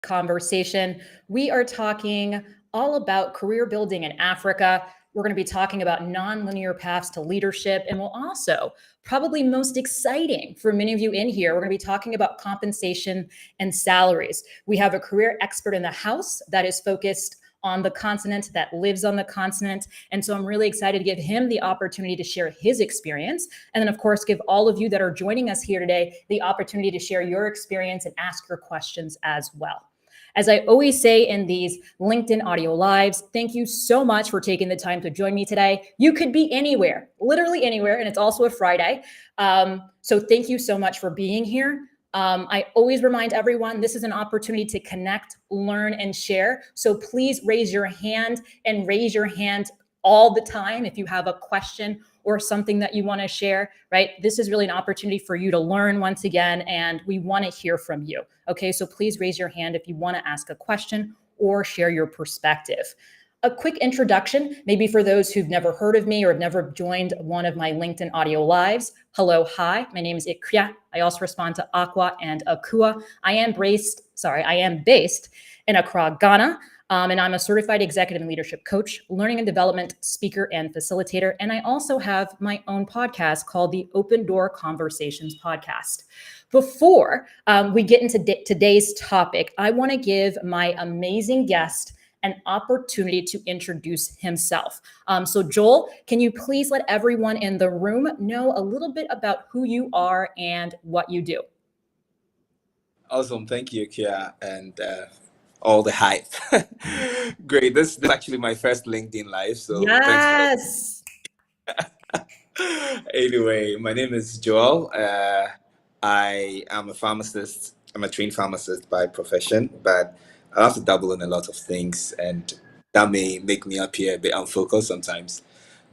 conversation. We are talking all about career building in Africa. We're going to be talking about nonlinear paths to leadership, and we'll also, probably most exciting for many of you in here, we're going to be talking about compensation and salaries. We have a career expert in the house that is focused on the continent, that lives on the continent. And so I'm really excited to give him the opportunity to share his experience. And then, of course, give all of you that are joining us here today the opportunity to share your experience and ask your questions as well. As I always say in these LinkedIn audio lives, thank you so much for taking the time to join me today. You could be anywhere, literally anywhere, and it's also a Friday. So thank you so much for being here. I always remind everyone this is an opportunity to connect, learn, and share. So please raise your hand, and raise your hand all the time if you have a question or something that you want to share, right? This is really an opportunity for you to learn once again, and we want to hear from you. Okay, so please raise your hand if you want to ask a question or share your perspective. A quick introduction, maybe for those who've never heard of me or have never joined one of my LinkedIn audio lives. Hello, hi, my name is Ikria. I also respond to Aqua and Akua. I am based in Accra, Ghana, and I'm a certified executive and leadership coach, learning and development speaker and facilitator. And I also have my own podcast called the Open Door Conversations podcast. Before we get into today's topic, I want to give my amazing guest an opportunity to introduce himself. So Joel, can you please let everyone in the room know a little bit about who you are and what you do? Awesome. Thank you, Kia, and all the hype. Great. This is actually my first LinkedIn live. So yes. Anyway, my name is Joel. I am a pharmacist. I'm a trained pharmacist by profession, but I have to dabble in a lot of things, and that may make me appear a bit unfocused sometimes.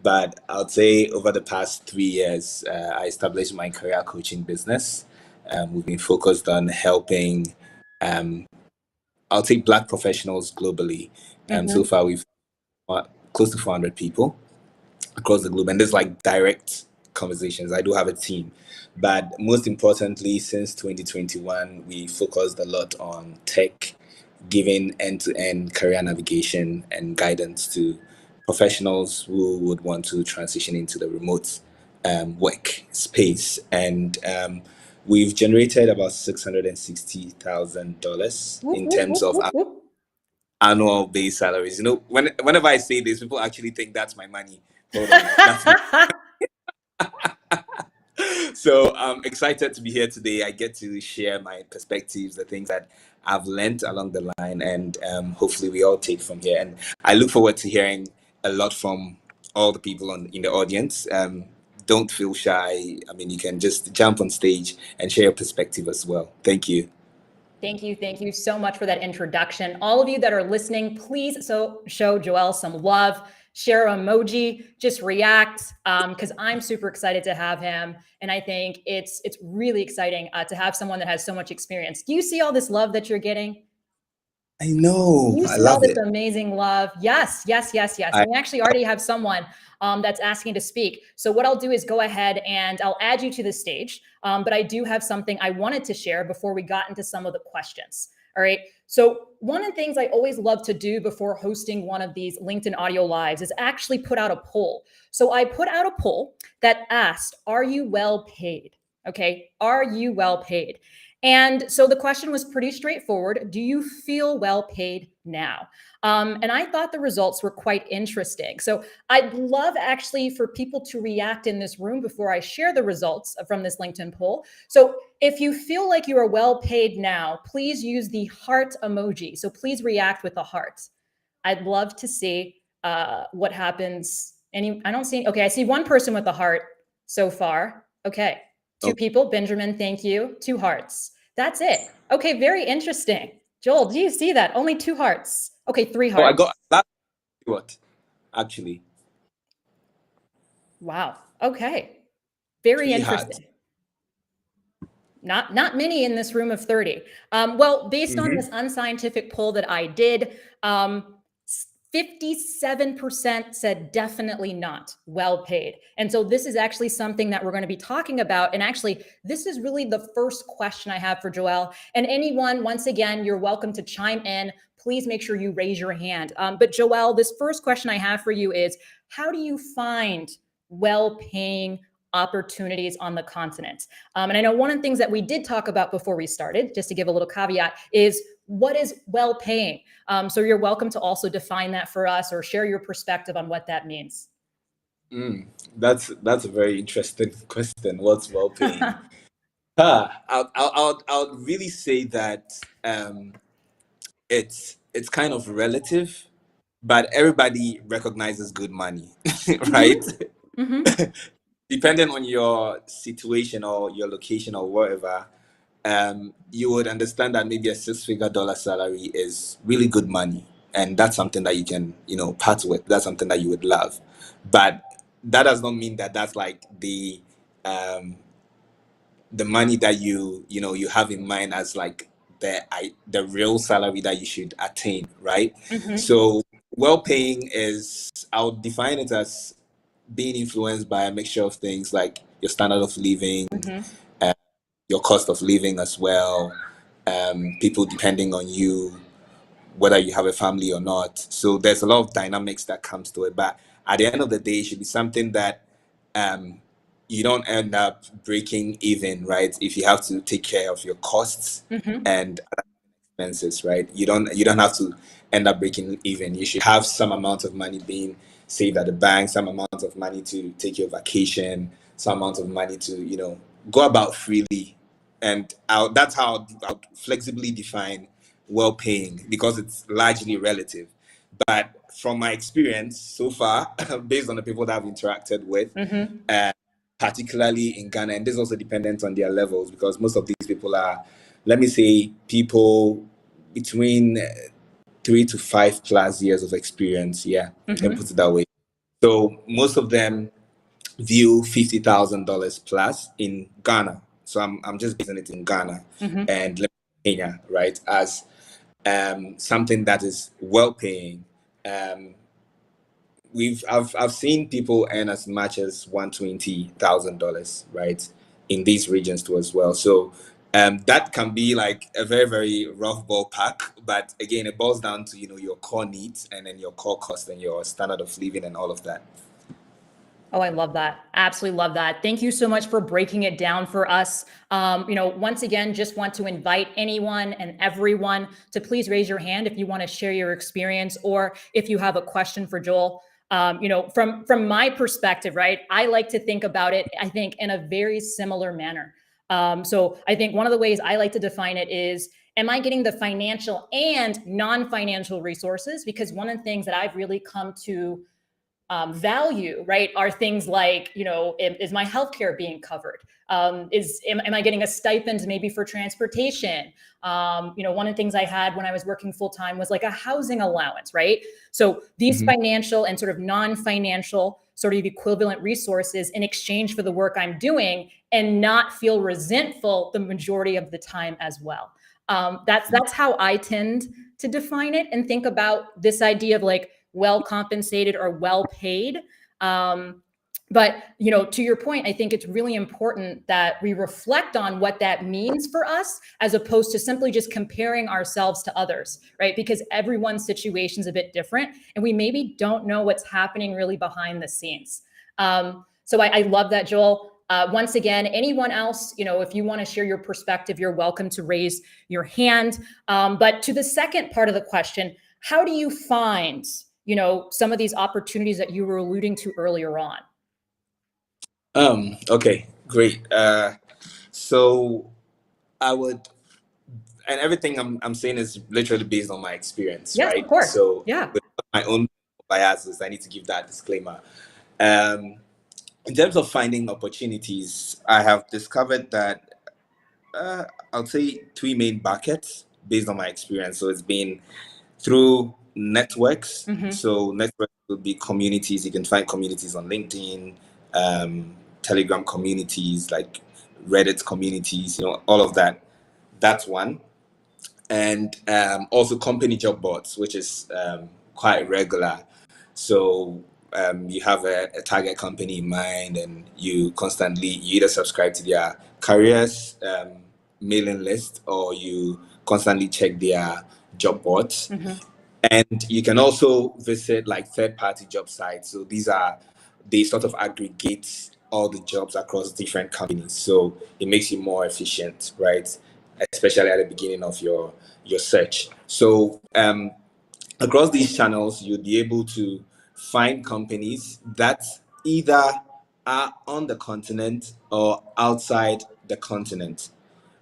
But I'd say over the past 3 years, I established my career coaching business. We've been focused on helping, I'll take Black professionals globally. So far, we've close to 400 people across the globe, and there's like direct conversations. I do have a team, but most importantly, since 2021, we focused a lot on tech, giving end-to-end career navigation and guidance to professionals who would want to transition into the remote work space. And we've generated about $660,000 in terms of annual base salaries. You know, whenever I say this, people actually think that's my money. Hold on, that's my So I'm excited to be here today. I get to share my perspectives, the things that I've learned along the line, and hopefully we all take from here. And I look forward to hearing a lot from all the people in the audience. Don't feel shy. I mean, you can just jump on stage and share your perspective as well. Thank you. Thank you. Thank you so much for that introduction. All of you that are listening, please show Joel some love, share an emoji, just react, because I'm super excited to have him. And I think it's really exciting to have someone that has so much experience. Do you see all this love that you're getting? I know. You see all this amazing love. Yes. We actually already have someone that's asking to speak. So what I'll do is go ahead and I'll add you to the stage. But I do have something I wanted to share before we got into some of the questions. All right. So one of the things I always love to do before hosting one of these LinkedIn audio lives is actually put out a poll. So I put out a poll that asked, are you well paid? Okay. Are you well paid? And so the question was pretty straightforward. Do you feel well paid now? And I thought the results were quite interesting. So I'd love actually for people to react in this room before I share the results from this LinkedIn poll. So if you feel like you are well paid now, please use the heart emoji. So please react with a heart. I'd love to see what happens. I see one person with a heart so far. Okay. Two people. Benjamin, thank you. 2 hearts. That's it. Okay, very interesting. Joel, do you see that? Only 2 hearts. Okay, 3 hearts. I got that. What? Actually. Wow. Okay. Very interesting. Not many in this room of 30. Well, based on this unscientific poll that I did, 57% said definitely not well paid. And so this is actually something that we're going to be talking about. And actually, this is really the first question I have for Joelle. And anyone, once again, you're welcome to chime in. Please make sure you raise your hand. But Joelle, this first question I have for you is, how do you find well-paying opportunities on the continent? And I know one of the things that we did talk about before we started, just to give a little caveat, is what is well-paying? So you're welcome to also define that for us or share your perspective on what that means. That's a very interesting question. What's well-paying? I'll really say that it's kind of relative, but everybody recognizes good money, right? Depending on your situation or your location or wherever, you would understand that maybe a six-figure dollar salary is really good money, and that's something that you can, part with. That's something that you would love, but that does not mean that that's like the money that you have in mind as like the real salary that you should attain, right? So well-paying is, I would define it as being influenced by a mixture of things like your standard of living, your cost of living as well, people depending on you, whether you have a family or not. So there's a lot of dynamics that comes to it. But at the end of the day, it should be something that you don't end up breaking even, right? If you have to take care of your costs and expenses, right? You don't have to end up breaking even. You should have some amount of money being saved at the bank, some amount of money to take your vacation, some amount of money to go about freely. And that's how I'll flexibly define well-paying, because it's largely relative. But from my experience so far, based on the people that I've interacted with, particularly in Ghana, and this is also dependent on their levels, because most of these people are, let me say, people between 3 to 5 plus years of experience. Yeah, can put it that way. So most of them view $50,000 plus in Ghana. So I'm just basing it in Ghana and Kenya, right, as something that is well paying. I've seen people earn as much as $120,000, right, in these regions too as well. So that can be like a very, very rough ballpark, but again, it boils down to your core needs and then your core cost and your standard of living and all of that. Oh, I love that. Absolutely love that. Thank you so much for breaking it down for us. Once again, just want to invite anyone and everyone to please raise your hand if you want to share your experience or if you have a question for Joel. From my perspective, right, I like to think about it, I think, in a very similar manner. So I think one of the ways I like to define it is, am I getting the financial and non-financial resources? Because one of the things that I've really come to value, right, are things like, is my healthcare being covered? Am I getting a stipend maybe for transportation? One of the things I had when I was working full time was like a housing allowance, right? So these financial and sort of non-financial sort of equivalent resources in exchange for the work I'm doing, and not feel resentful the majority of the time as well. That's how I tend to define it and think about this idea of like well compensated or well paid. But to your point, I think it's really important that we reflect on what that means for us, as opposed to simply just comparing ourselves to others, right? Because everyone's situation is a bit different, and we maybe don't know what's happening really behind the scenes. So I love that, Joel. Once again, anyone else, if you want to share your perspective, you're welcome to raise your hand. But to the second part of the question, how do you find some of these opportunities that you were alluding to earlier on? Okay, great. So I would, and everything I'm saying is literally based on my experience, Yes, right? of course. So Yeah. with my own biases, I need to give that disclaimer. In terms of finding opportunities, I have discovered that I'll say 3 main buckets based on my experience. So it's been through networks. So networks will be communities. You can find communities on LinkedIn, Telegram communities, like Reddit communities, all of that. That's one. And also company job boards, which is quite regular. So you have a target company in mind, and you either subscribe to their careers mailing list, or you constantly check their job boards. And you can also visit like third-party job sites. So they sort of aggregate all the jobs across different companies. So it makes you more efficient, right? Especially at the beginning of your search. So across these channels, you'll be able to find companies that either are on the continent or outside the continent,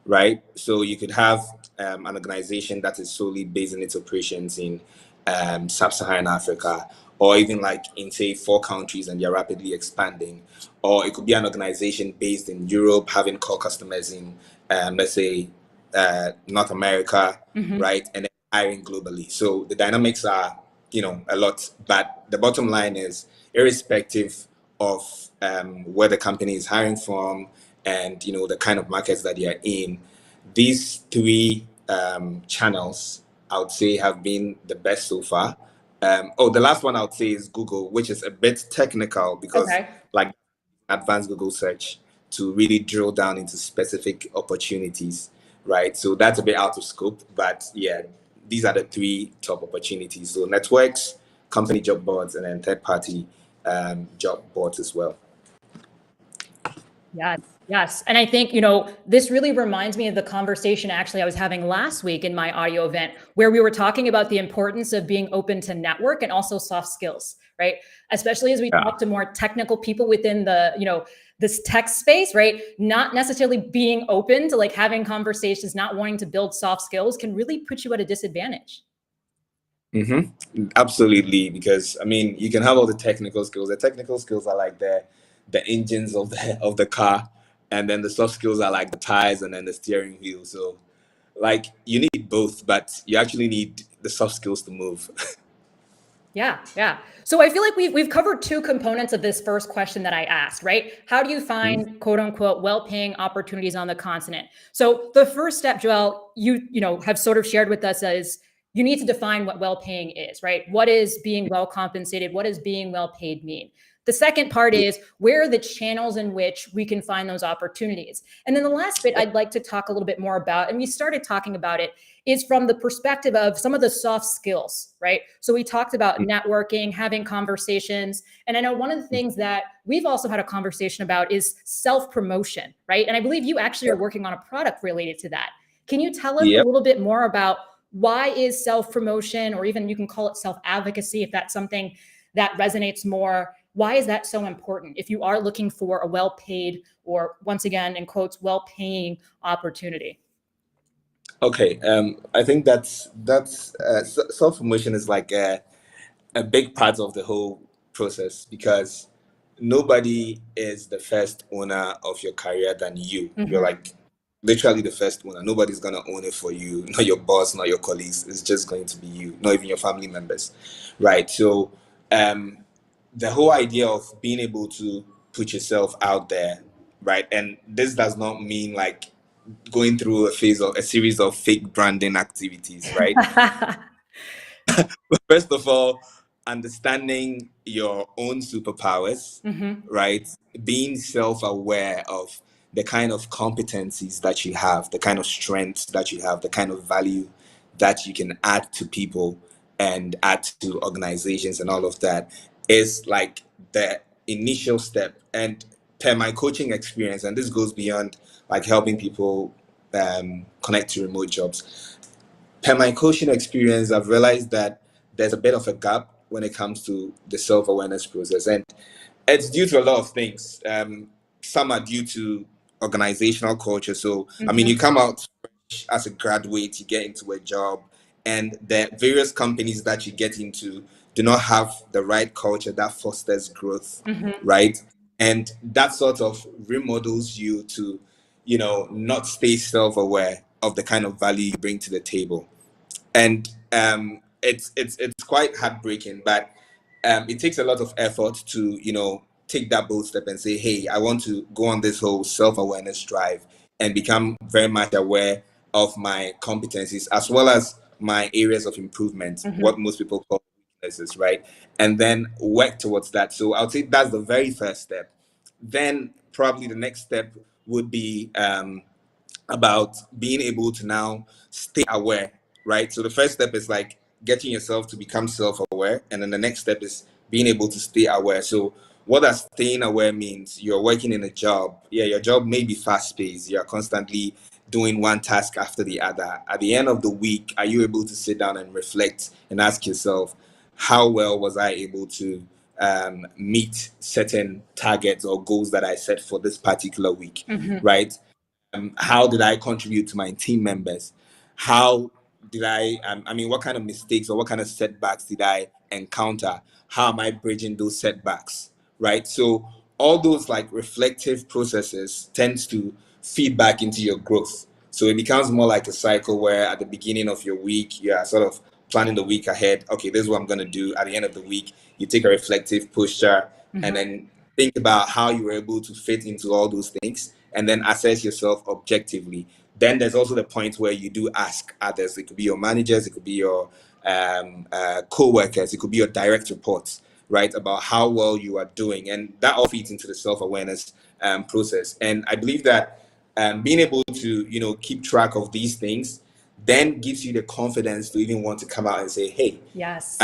right? So you could have an organization that is solely based in its operations in sub-Saharan Africa, or even like in say 4 countries and they're rapidly expanding. Or it could be an organization based in Europe having core customers in let's say North America, right? And then hiring globally. So the dynamics are, a lot. But the bottom line is, irrespective of where the company is hiring from and the kind of markets that they are in, these 3 channels I would say have been the best so far. The last one I would say is Google, which is a bit technical because like advanced Google search to really drill down into specific opportunities, right? So that's a bit out of scope, but yeah, these are the 3 top opportunities. So networks, company job boards, and then third-party job boards as well. Yes, yes. And I think, this really reminds me of the conversation actually I was having last week in my audio event, where we were talking about the importance of being open to network and also soft skills, right? Especially as we talk to more technical people within this tech space, right? Not necessarily being open to like having conversations, not wanting to build soft skills can really put you at a disadvantage. Absolutely, because I mean, you can have all the technical skills. The technical skills are like the engines of the car, and then the soft skills are like the tires and then the steering wheel. So, like, you need both, but you actually need the soft skills to move. Yeah, yeah. So I feel like we've covered 2 components of this first question that I asked, right? How do you find quote unquote well-paying opportunities on the continent? So the first step, Joel, you have sort of shared with us is you need to define what well-paying is, right? What is being well compensated? What does being well paid mean? The second part is where are the channels in which we can find those opportunities? And then the last bit I'd like to talk a little bit more about, and we started talking about it, is from the perspective of some of the soft skills, right? So we talked about networking, having conversations. And I know one of the things that we've also had a conversation about is self-promotion, right? And I believe you actually are working on a product related to that. Can you tell us a little bit more about why is self-promotion, or even you can call it self-advocacy if that's something that resonates more? Why is that so important if you are looking for a well-paid, or once again, in quotes, well-paying opportunity? Okay, I think that's self-promotion is like a big part of the whole process, because nobody is the first owner of your career than you. You're like literally the first owner. Nobody's gonna own it for you, not your boss, not your colleagues. It's just going to be you, not even your family members, right? So the whole idea of being able to put yourself out there, right? And this does not mean like going through a series of fake branding activities, right? First of all, understanding your own superpowers, right? Being self-aware of the kind of competencies that you have, the kind of strengths that you have, the kind of value that you can add to people and add to organizations, and all of that is like the initial step. And per my coaching experience, and this goes beyond like helping people connect to remote jobs, per my coaching experience, I've realized that there's a bit of a gap when it comes to the self-awareness process. And it's due to a lot of things. Some are due to organizational culture. So, I mean, you come out as a graduate, you get into a job, and the various companies that you get into do not have the right culture that fosters growth, right? And that sort of remodels you to, not stay self-aware of the kind of value you bring to the table. And it's quite heartbreaking, but it takes a lot of effort to take that bold step and say, hey, I want to go on this whole self-awareness drive and become very much aware of my competencies as well as my areas of improvement, what most people call businesses, right? And then work towards that. So I would say that's the very first step. Then probably the next step would be about being able to now stay aware, right? So the first step is like getting yourself to become self-aware, and then the next step is being able to stay aware. So what does staying aware means? You're working in a job. Yeah, your job may be fast-paced. You're constantly doing one task after the other. At the end of the week, are you able to sit down and reflect and ask yourself, how well was I able to meet certain targets or goals that I set for this particular week, right? How did I contribute to my team members? How did I mean, what kind of mistakes or what kind of setbacks did I encounter? How am I bridging those setbacks, right? So all those like reflective processes tends to feed back into your growth. So it becomes more like a cycle where at the beginning of your week, you are sort of planning the week ahead. Okay, this is what I'm going to do. At the end of the week, you take a reflective posture and then think about how you were able to fit into all those things and then assess yourself objectively. Then there's also the point where you do ask others. It could be your managers, it could be your co-workers, it could be your direct reports, right, about how well you are doing. And that all feeds into the self-awareness process. And I believe that being able to, keep track of these things then gives you the confidence to even want to come out and say, hey, Yes.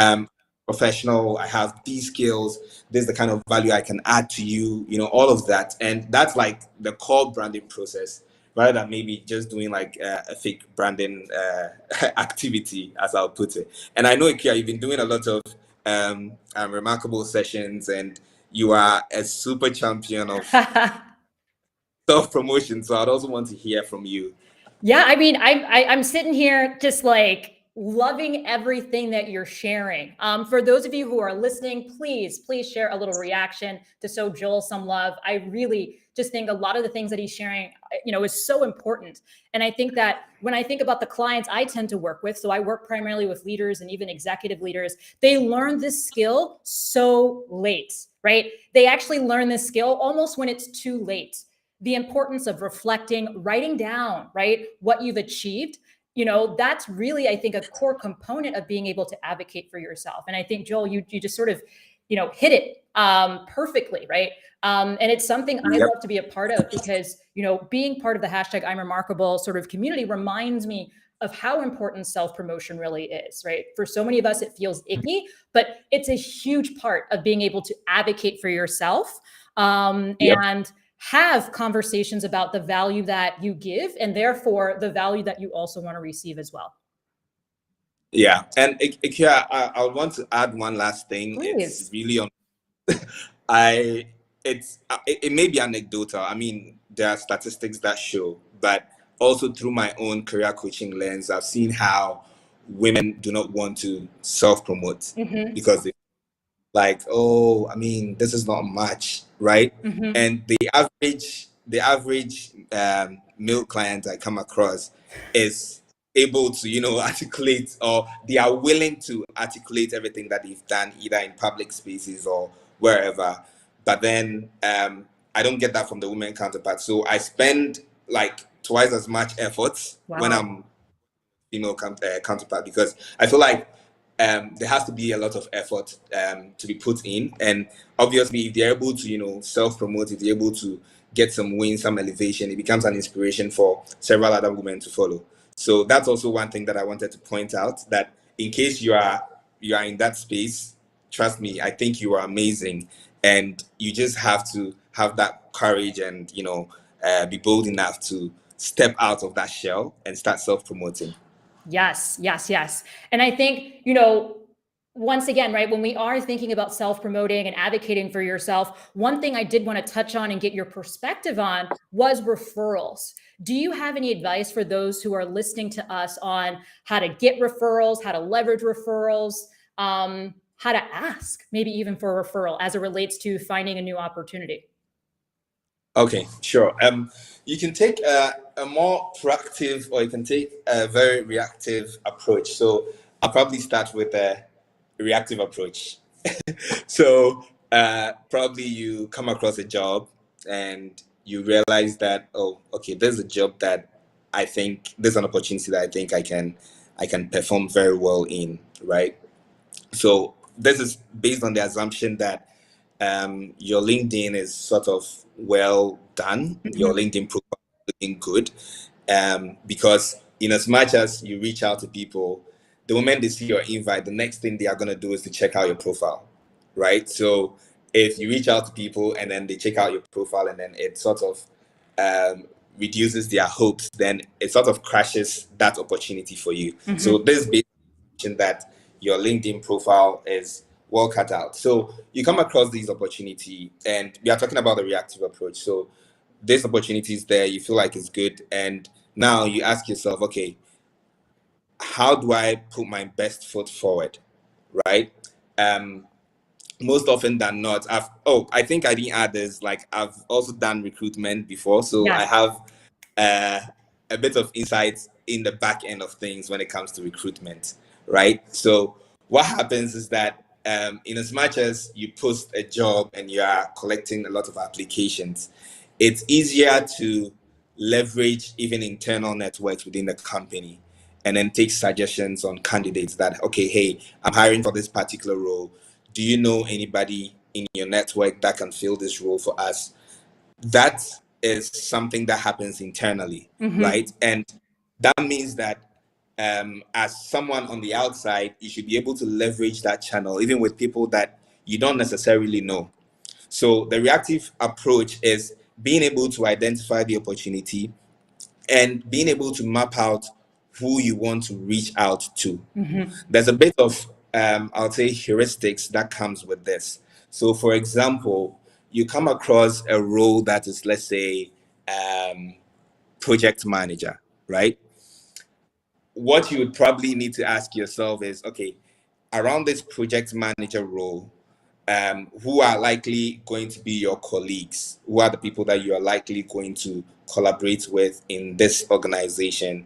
Professional, I have these skills, this is the kind of value I can add to you, all of that. And that's like the core branding process rather than maybe just doing like a fake branding activity, as I'll put it. And I know, Ikea, you've been doing a lot of remarkable sessions, and you are a super champion of self-promotion. So I'd also want to hear from you. Yeah, I mean, I'm sitting here just like loving everything that you're sharing. For those of you who are listening, please share a little reaction to show Joel some love. I really just think a lot of the things that he's sharing, is so important. And I think that when I think about the clients I tend to work with, so I work primarily with leaders and even executive leaders, they learn this skill so late, right? They actually learn this skill almost when it's too late. The importance of reflecting, writing down, right, what you've achieved, that's really, I think, a core component of being able to advocate for yourself. And I think, Joel, you just sort of, hit it perfectly, right? And it's something I love to be a part of because, being part of the hashtag I'm Remarkable sort of community reminds me of how important self-promotion really is, right? For so many of us, it feels icky, but it's a huge part of being able to advocate for yourself. And have conversations about the value that you give and therefore the value that you also want to receive as well. Yeah. And Ikea, I want to add one last thing. Please. It's really on it may be anecdotal. I mean, there are statistics that show, but also through my own career coaching lens, I've seen how women do not want to self-promote because they like, oh, I mean, this is not much, right? And the average male client I come across is able to, articulate, or they are willing to articulate everything that they've done either in public spaces or wherever. But then I don't get that from the women counterpart. So I spend like twice as much effort when I'm female counterpart, because I feel like there has to be a lot of effort to be put in. And obviously, if they're able to, self-promote, if they're able to get some wins, some elevation, it becomes an inspiration for several other women to follow. So that's also one thing that I wanted to point out, that in case you are in that space, trust me, I think you are amazing. And you just have to have that courage and, be bold enough to step out of that shell and start self-promoting. Yes. And I think, once again, right, when we are thinking about self-promoting and advocating for yourself, one thing I did want to touch on and get your perspective on was referrals. Do you have any advice for those who are listening to us on how to get referrals, how to leverage referrals, how to ask maybe even for a referral as it relates to finding a new opportunity? Okay, sure. You can take a more proactive, or you can take a very reactive approach. So I'll probably start with a reactive approach. So probably you come across a job and you realize that, oh, okay, there's a job that I think there's an opportunity that I think I can perform very well in, right? So this is based on the assumption that your LinkedIn is sort of well done, your LinkedIn profile is looking good, because in as much as you reach out to people, the moment they see your invite, the next thing they are going to do is to check out your profile, right? So if you reach out to people and then they check out your profile and then it sort of reduces their hopes, then it sort of crashes that opportunity for you. So this based on that your LinkedIn profile is well cut out. So you come across these opportunity, and we are talking about the reactive approach. So this opportunity is there, you feel like it's good, and now you ask yourself, okay, how do I put my best foot forward, right? Most often than not, I think I didn't add this, like I've also done recruitment before, so I Yes. have a bit of insights in the back end of things when it comes to recruitment, right? So what happens is that in as much as you post a job and you are collecting a lot of applications, it's easier to leverage even internal networks within the company and then take suggestions on candidates that, okay, hey, I'm hiring for this particular role. Do you know anybody in your network that can fill this role for us? That is something that happens internally, right? And that means that as someone on the outside, you should be able to leverage that channel, even with people that you don't necessarily know. So the reactive approach is being able to identify the opportunity and being able to map out who you want to reach out to. There's a bit of, I'll say, heuristics that comes with this. So, for example, you come across a role that is, let's say, project manager, right? What you would probably need to ask yourself is, okay, around this project manager role, who are likely going to be your colleagues? Who are the people that you are likely going to collaborate with in this organization?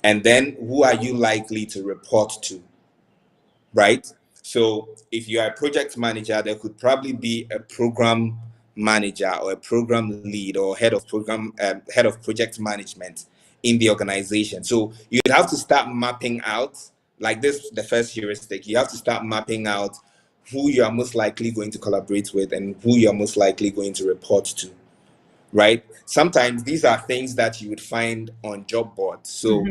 And then who are you likely to report to, right? So if you are a project manager, there could probably be a program manager or a program lead or head of project management in the organization. So you'd have to start mapping out, like this, the first heuristic, you have to start mapping out who you are most likely going to collaborate with and who you are most likely going to report to, right? Sometimes these are things that you would find on job boards. So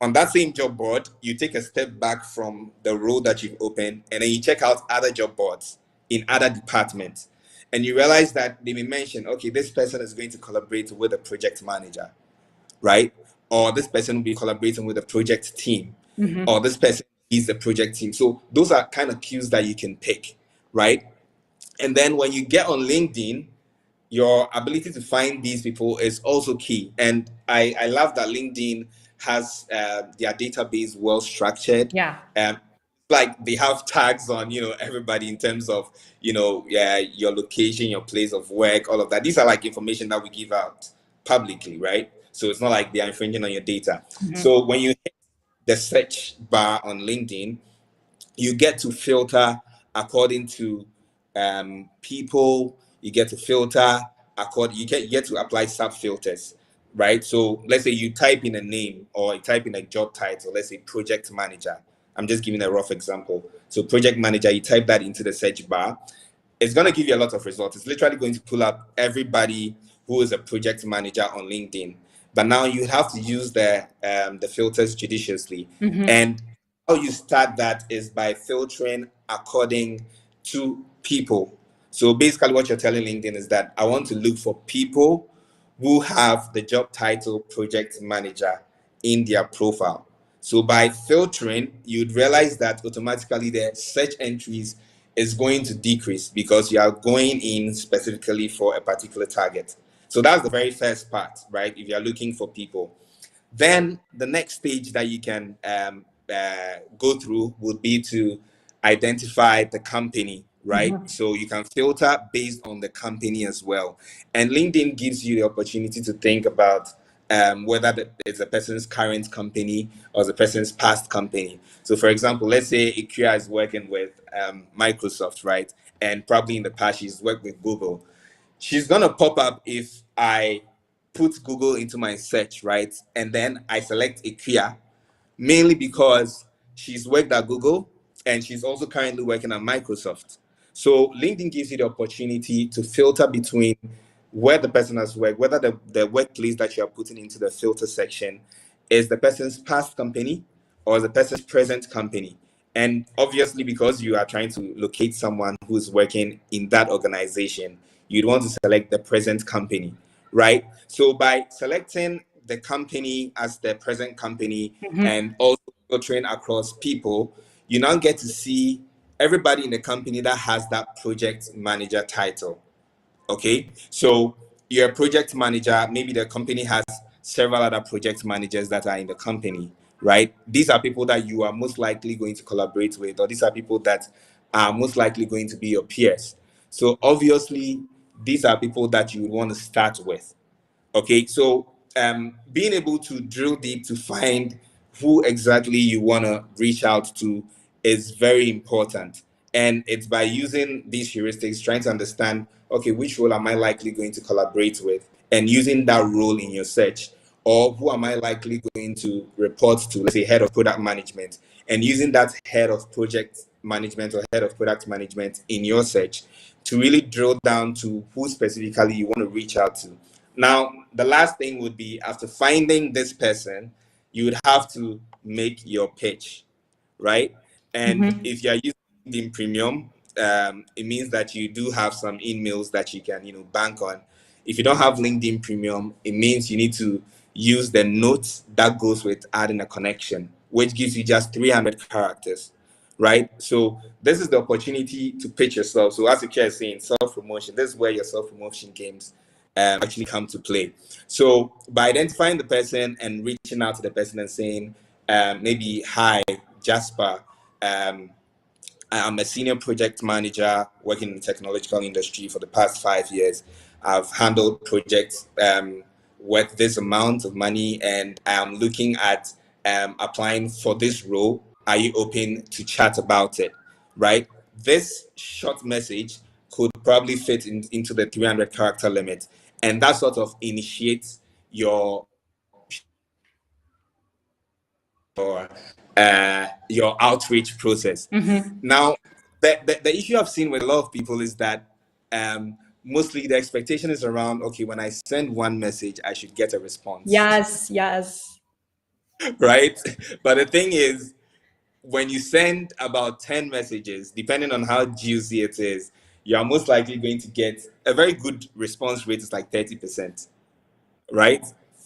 on that same job board, you take a step back from the role that you've opened and then you check out other job boards in other departments. And you realize that they may mention, okay, this person is going to collaborate with a project manager, right? Or this person will be collaborating with a project team, or this person is the project team. So those are kind of cues that you can pick, right? And then when you get on LinkedIn, your ability to find these people is also key. And I love that LinkedIn has their database well structured. Yeah. Like they have tags on, everybody in terms of, your location, your place of work, all of that. These are like information that we give out publicly, right? So it's not like they are infringing on your data. So when you hit the search bar on LinkedIn, you get to filter according to people. You get to filter you get to apply sub filters, right? So let's say you type in a name or you type in a job title, let's say project manager. I'm just giving a rough example. So project manager, you type that into the search bar, it's going to give you a lot of results. It's literally going to pull up everybody who is a project manager on LinkedIn. But now you have to use the filters judiciously. And how you start that is by filtering according to people. So basically, what you're telling LinkedIn is that I want to look for people who have the job title project manager in their profile. So by filtering, you'd realize that automatically the search entries is going to decrease because you are going in specifically for a particular target. So that's the very first part, right? If you're looking for people. Then the next stage that you can go through would be to identify the company, right? So you can filter based on the company as well. And LinkedIn gives you the opportunity to think about whether it's a person's current company or the person's past company. So, for example, let's say Ikea is working with Microsoft, right? And probably in the past she's worked with Google. She's gonna pop up if I put Google into my search, right? And then I select IKEA, mainly because she's worked at Google and she's also currently working at Microsoft. So LinkedIn gives you the opportunity to filter between where the person has worked, whether the workplace that you are putting into the filter section is the person's past company or the person's present company. And obviously, because you are trying to locate someone who's working in that organization, you'd want to select the present company, right? So by selecting the company as the present company and also filtering across people, you now get to see everybody in the company that has that project manager title. Okay, so you're a project manager. Maybe the company has several other project managers that are in the company, right? These are people that you are most likely going to collaborate with, or these are people that are most likely going to be your peers. So obviously, these are people that you would want to start with. Okay, so being able to drill deep to find who exactly you want to reach out to is very important. And it's by using these heuristics, trying to understand, okay, which role am I likely going to collaborate with? And using that role in your search, or who am I likely going to report to, let's say head of product management, and using that head of project management or head of product management in your search to really drill down to who specifically you want to reach out to. Now, the last thing would be after finding this person, you would have to make your pitch, right? And if you're using LinkedIn Premium, it means that you do have some emails that you can, bank on. If you don't have LinkedIn Premium, it means you need to use the notes that goes with adding a connection, which gives you just 300 characters, right? So this is the opportunity to pitch yourself. So as Ike is saying, self-promotion, this is where your self-promotion games actually come to play. So by identifying the person and reaching out to the person and saying, maybe, hi, Jasper, I'm a senior project manager working in the technological industry for the past 5 years. I've handled projects worth this amount of money, and I'm looking at applying for this role. Are you open to chat about it? Right? This short message could probably fit into the 300 character limit, and that sort of initiates your your outreach process. Now, the issue I've seen with a lot of people is that mostly the expectation is around, okay, when I send one message, I should get a response, Yes. right? But the thing is, when you send about 10 messages, depending on how juicy it is, you are most likely going to get a very good response rate, is like 30%, right?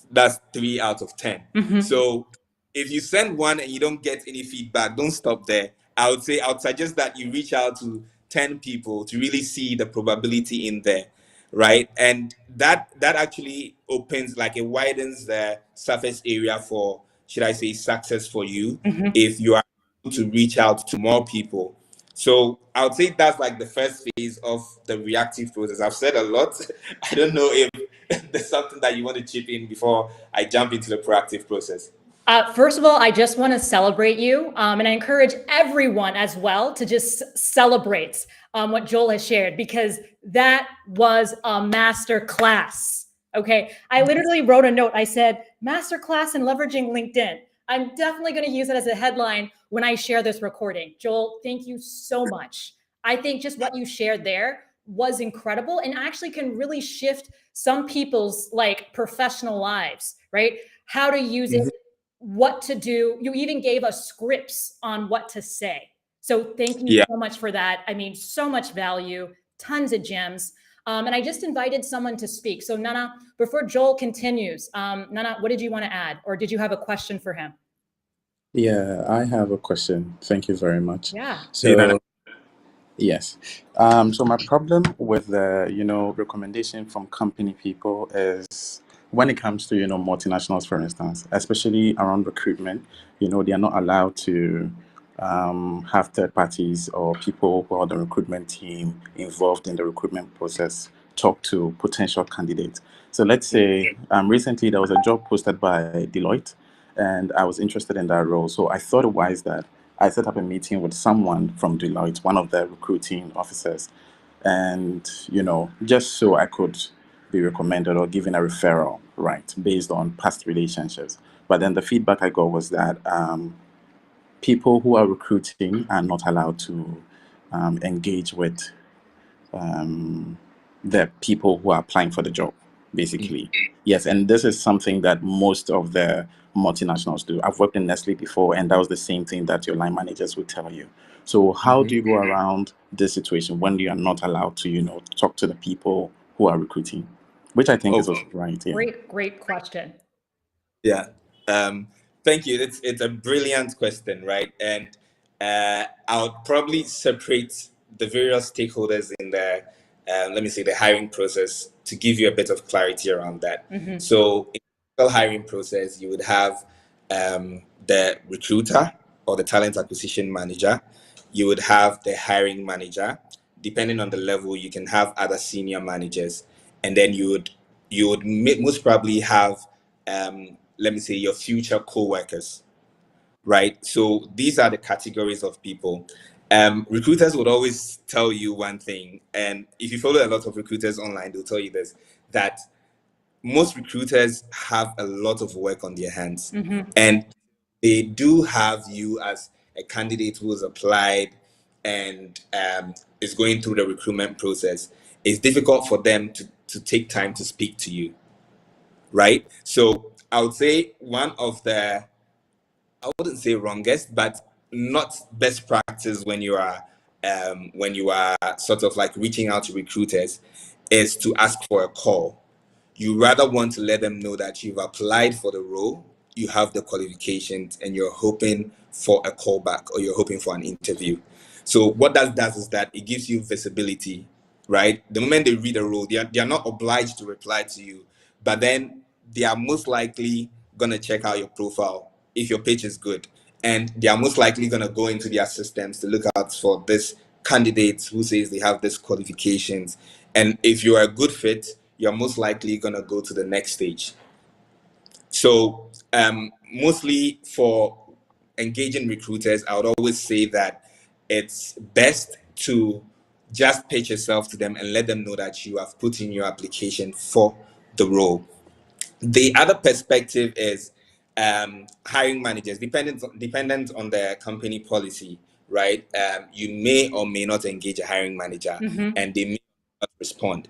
That's 3 out of 10. So if you send one and you don't get any feedback, don't stop there. I would suggest that you reach out to 10 people to really see the probability in there, right? And that actually opens, like, it widens the surface area for, should I say, success for you if you are able to reach out to more people. So I would say that's like the first phase of the reactive process. I've said a lot. I don't know if there's something that you want to chip in before I jump into the proactive process. First of all, I just want to celebrate you. And I encourage everyone as well to just celebrate what Joel has shared, because that was a master class. Okay. I literally wrote a note. I said, master class in leveraging LinkedIn. I'm definitely going to use it as a headline when I share this recording. Joel, thank you so much. I think just what you shared there was incredible and actually can really shift some people's like professional lives, right? How to use it, what to do. You even gave us scripts on what to say. So thank you Yeah. so much for that. I mean, so much value, tons of gems. And I just invited someone to speak. So Nana, before Joel continues, Nana, what did you want to add? Or did you have a question for him? Yeah, I have a question. Thank you very much. Yeah. Hey, Nana. So, yes. So my problem with the, recommendation from company people is when it comes to, multinationals, for instance, especially around recruitment, they are not allowed to have third parties or people who are the recruitment team involved in the recruitment process talk to potential candidates. So let's say recently there was a job posted by Deloitte, and I was interested in that role. So I thought it wise that I set up a meeting with someone from Deloitte, one of the recruiting officers, and just so I could be recommended or given a referral, right, based on past relationships. But then the feedback I got was that people who are recruiting are not allowed to engage with the people who are applying for the job, basically. Yes, and this is something that most of the multinationals do. I've worked in Nestle before, and that was the same thing that your line managers would tell you. So how do you go around this situation when you are not allowed to, talk to the people who are recruiting? Which I think is also right. Yeah. Great question. Yeah. Thank you. It's a brilliant question, right? And I'll probably separate the various stakeholders in the, let me say, the hiring process to give you a bit of clarity around that. So in the hiring process, you would have the recruiter or the talent acquisition manager. You would have the hiring manager. Depending on the level, you can have other senior managers, and then you would most probably have let me say your future co-workers, right? So these are the categories of people. Recruiters would always tell you one thing, and if you follow a lot of recruiters online, they'll tell you this, that most recruiters have a lot of work on their hands, and they do have you as a candidate who has applied and is going through the recruitment process. It's difficult for them to take time to speak to you, right? So I would say one of the, I wouldn't say wrongest, but not best practice when you are sort of like reaching out to recruiters is to ask for a call. You rather want to let them know that you've applied for the role, you have the qualifications, and you're hoping for a callback or you're hoping for an interview. So what that does is that it gives you visibility, right? The moment they read the role, they are not obliged to reply to you, but then they are most likely gonna check out your profile if your pitch is good, and they are most likely gonna go into their systems to look out for this candidate who says they have this qualifications, and if you are a good fit, you're most likely gonna go to the next stage. So mostly for engaging recruiters, I would always say that it's best to just pitch yourself to them and let them know that you have put in your application for the role. The other perspective is hiring managers, dependent on the company policy, right? You may or may not engage a hiring manager, and they may not respond,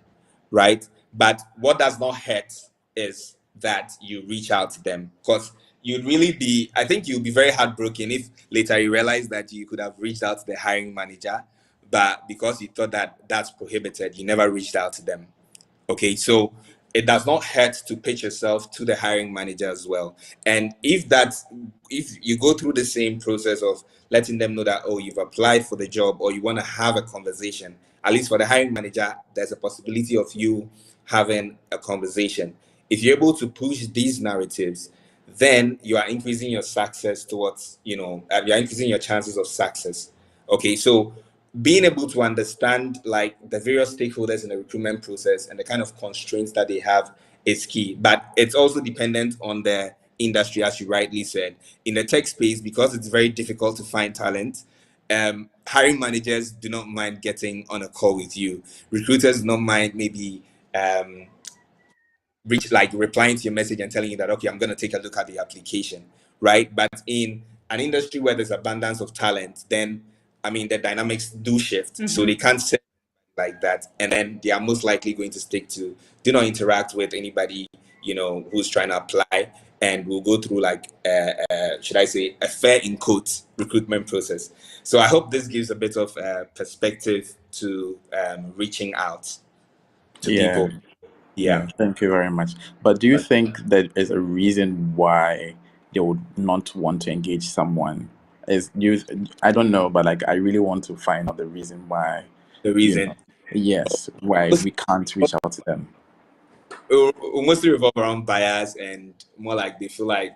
right? But what does not hurt is that you reach out to them, because you'd really be, I think you'll be very heartbroken if later you realize that you could have reached out to the hiring manager, but because you thought that that's prohibited, you never reached out to them. Okay, so it does not hurt to pitch yourself to the hiring manager as well. And if you go through the same process of letting them know that, oh, you've applied for the job or you want to have a conversation, at least for the hiring manager, there's a possibility of you having a conversation. If you're able to push these narratives, then you are increasing your success towards, you're increasing your chances of success. Okay, so being able to understand like the various stakeholders in the recruitment process and the kind of constraints that they have is key. But it's also dependent on the industry, as you rightly said. In the tech space, because it's very difficult to find talent, hiring managers do not mind getting on a call with you. Recruiters do not mind maybe replying to your message and telling you that, okay, I'm going to take a look at the application, right? But in an industry where there's abundance of talent, then I mean the dynamics do shift, so they can't say like that, and then they are most likely going to stick to do not interact with anybody who's trying to apply, and we'll go through like should I say a fair in quotes recruitment process. So I hope this gives a bit of perspective to reaching out to Yeah. people. Yeah. Yeah. Thank you very much. But do you think there is a reason why they would not want to engage someone? Is you? I don't know, but like I really want to find out the reason why. The You know. reason Yes. Why we can't reach out to them. it mostly revolve around bias and more like they feel like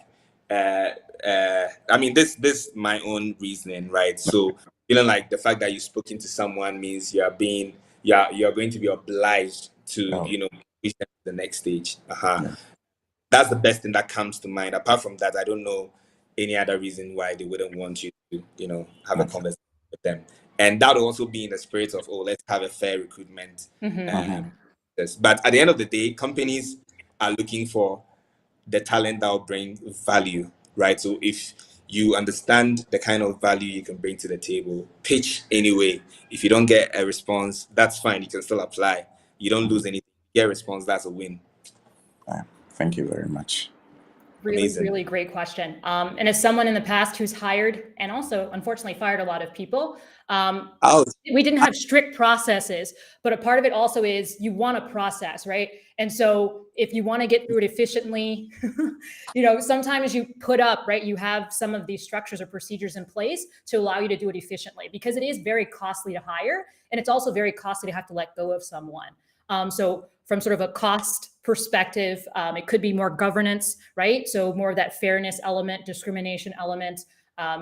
I mean this my own reasoning, right? So feeling like the fact that you've spoken to someone means you're going to be obliged to Oh. reach them to the next stage. Uh-huh. Yeah. That's the best thing that comes to mind. Apart from that, I don't know any other reason why they wouldn't want you to have a Okay. conversation with them. And that would also be in the spirit of, oh, let's have a fair recruitment process. But at the end of the day, companies are looking for the talent that will bring value, right? So if you understand the kind of value you can bring to the table, pitch anyway. If you don't get a response, that's fine. You can still apply. You don't lose anything. Get a response, that's a win. Thank you very much. Really, Amazing. really great question. And as someone in the past who's hired and also unfortunately fired a lot of people, we didn't have strict processes, but a part of it also is you want a process, right? And so if you want to get through it efficiently, sometimes you put up, right? You have some of these structures or procedures in place to allow you to do it efficiently, because it is very costly to hire. And it's also very costly to have to let go of someone. So from sort of a cost perspective, it could be more governance, right? So more of that fairness element, discrimination element.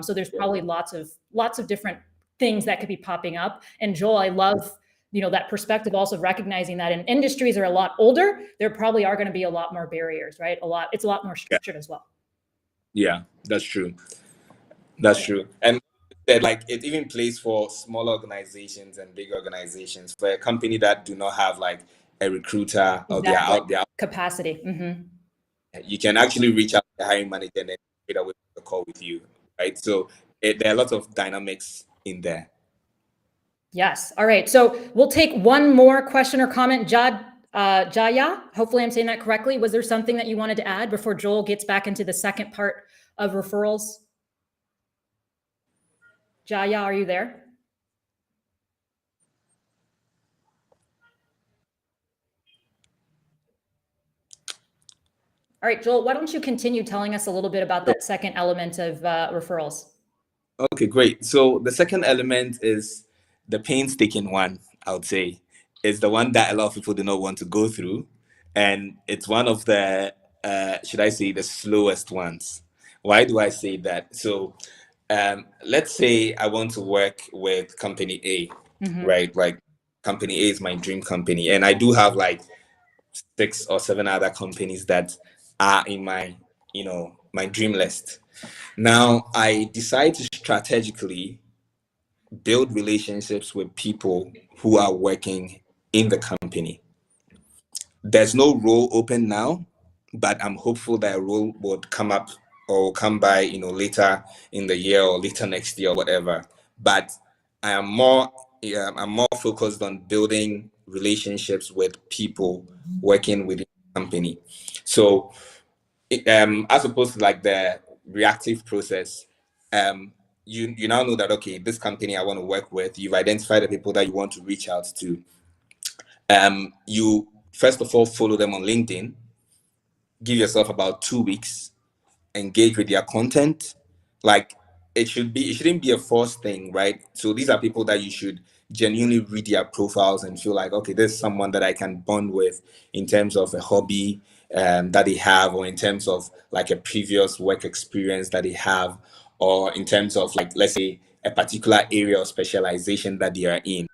So there's probably lots of different things that could be popping up. And Joel, I love, that perspective, also recognizing that in industries that are a lot older, there probably are going to be a lot more barriers, right? It's a lot more structured as well. Yeah, that's true. That's true. And like it even plays for small organizations and big organizations. For a company that do not have like a recruiter or they're out there, capacity. Mm-hmm. You can actually reach out to the hiring manager and then straight away a call with you, right? So there are lots of dynamics in there. Yes. All right. So we'll take one more question or comment. Jaya, hopefully I'm saying that correctly. Was there something that you wanted to add before Joel gets back into the second part of referrals? Jaya, are you there? All right, Joel, why don't you continue telling us a little bit about that second element of referrals? Okay, great. So the second element is the painstaking one, I would say. It's the one that a lot of people do not want to go through. And it's one of the, should I say, the slowest ones. Why do I say that? So let's say I want to work with company A, right? Like company A is my dream company. And I do have like 6 or 7 other companies that are in my, my dream list. Now, I decide to strategically build relationships with people who are working in the company. There's no role open now, but I'm hopeful that a role would come up or come by, later in the year or later next year or whatever. But I'm more focused on building relationships with people working within the company. So as opposed to like the reactive process, you now know that, okay, this company I want to work with, you've identified the people that you want to reach out to. You first of all follow them on LinkedIn, give yourself about 2 weeks, engage with their content. Like it shouldn't be a forced thing, right? So these are people that you should genuinely read their profiles and feel like, okay, there's someone that I can bond with in terms of a hobby that they have, or in terms of like a previous work experience that they have, or in terms of like, let's say, a particular area of specialization that they are in,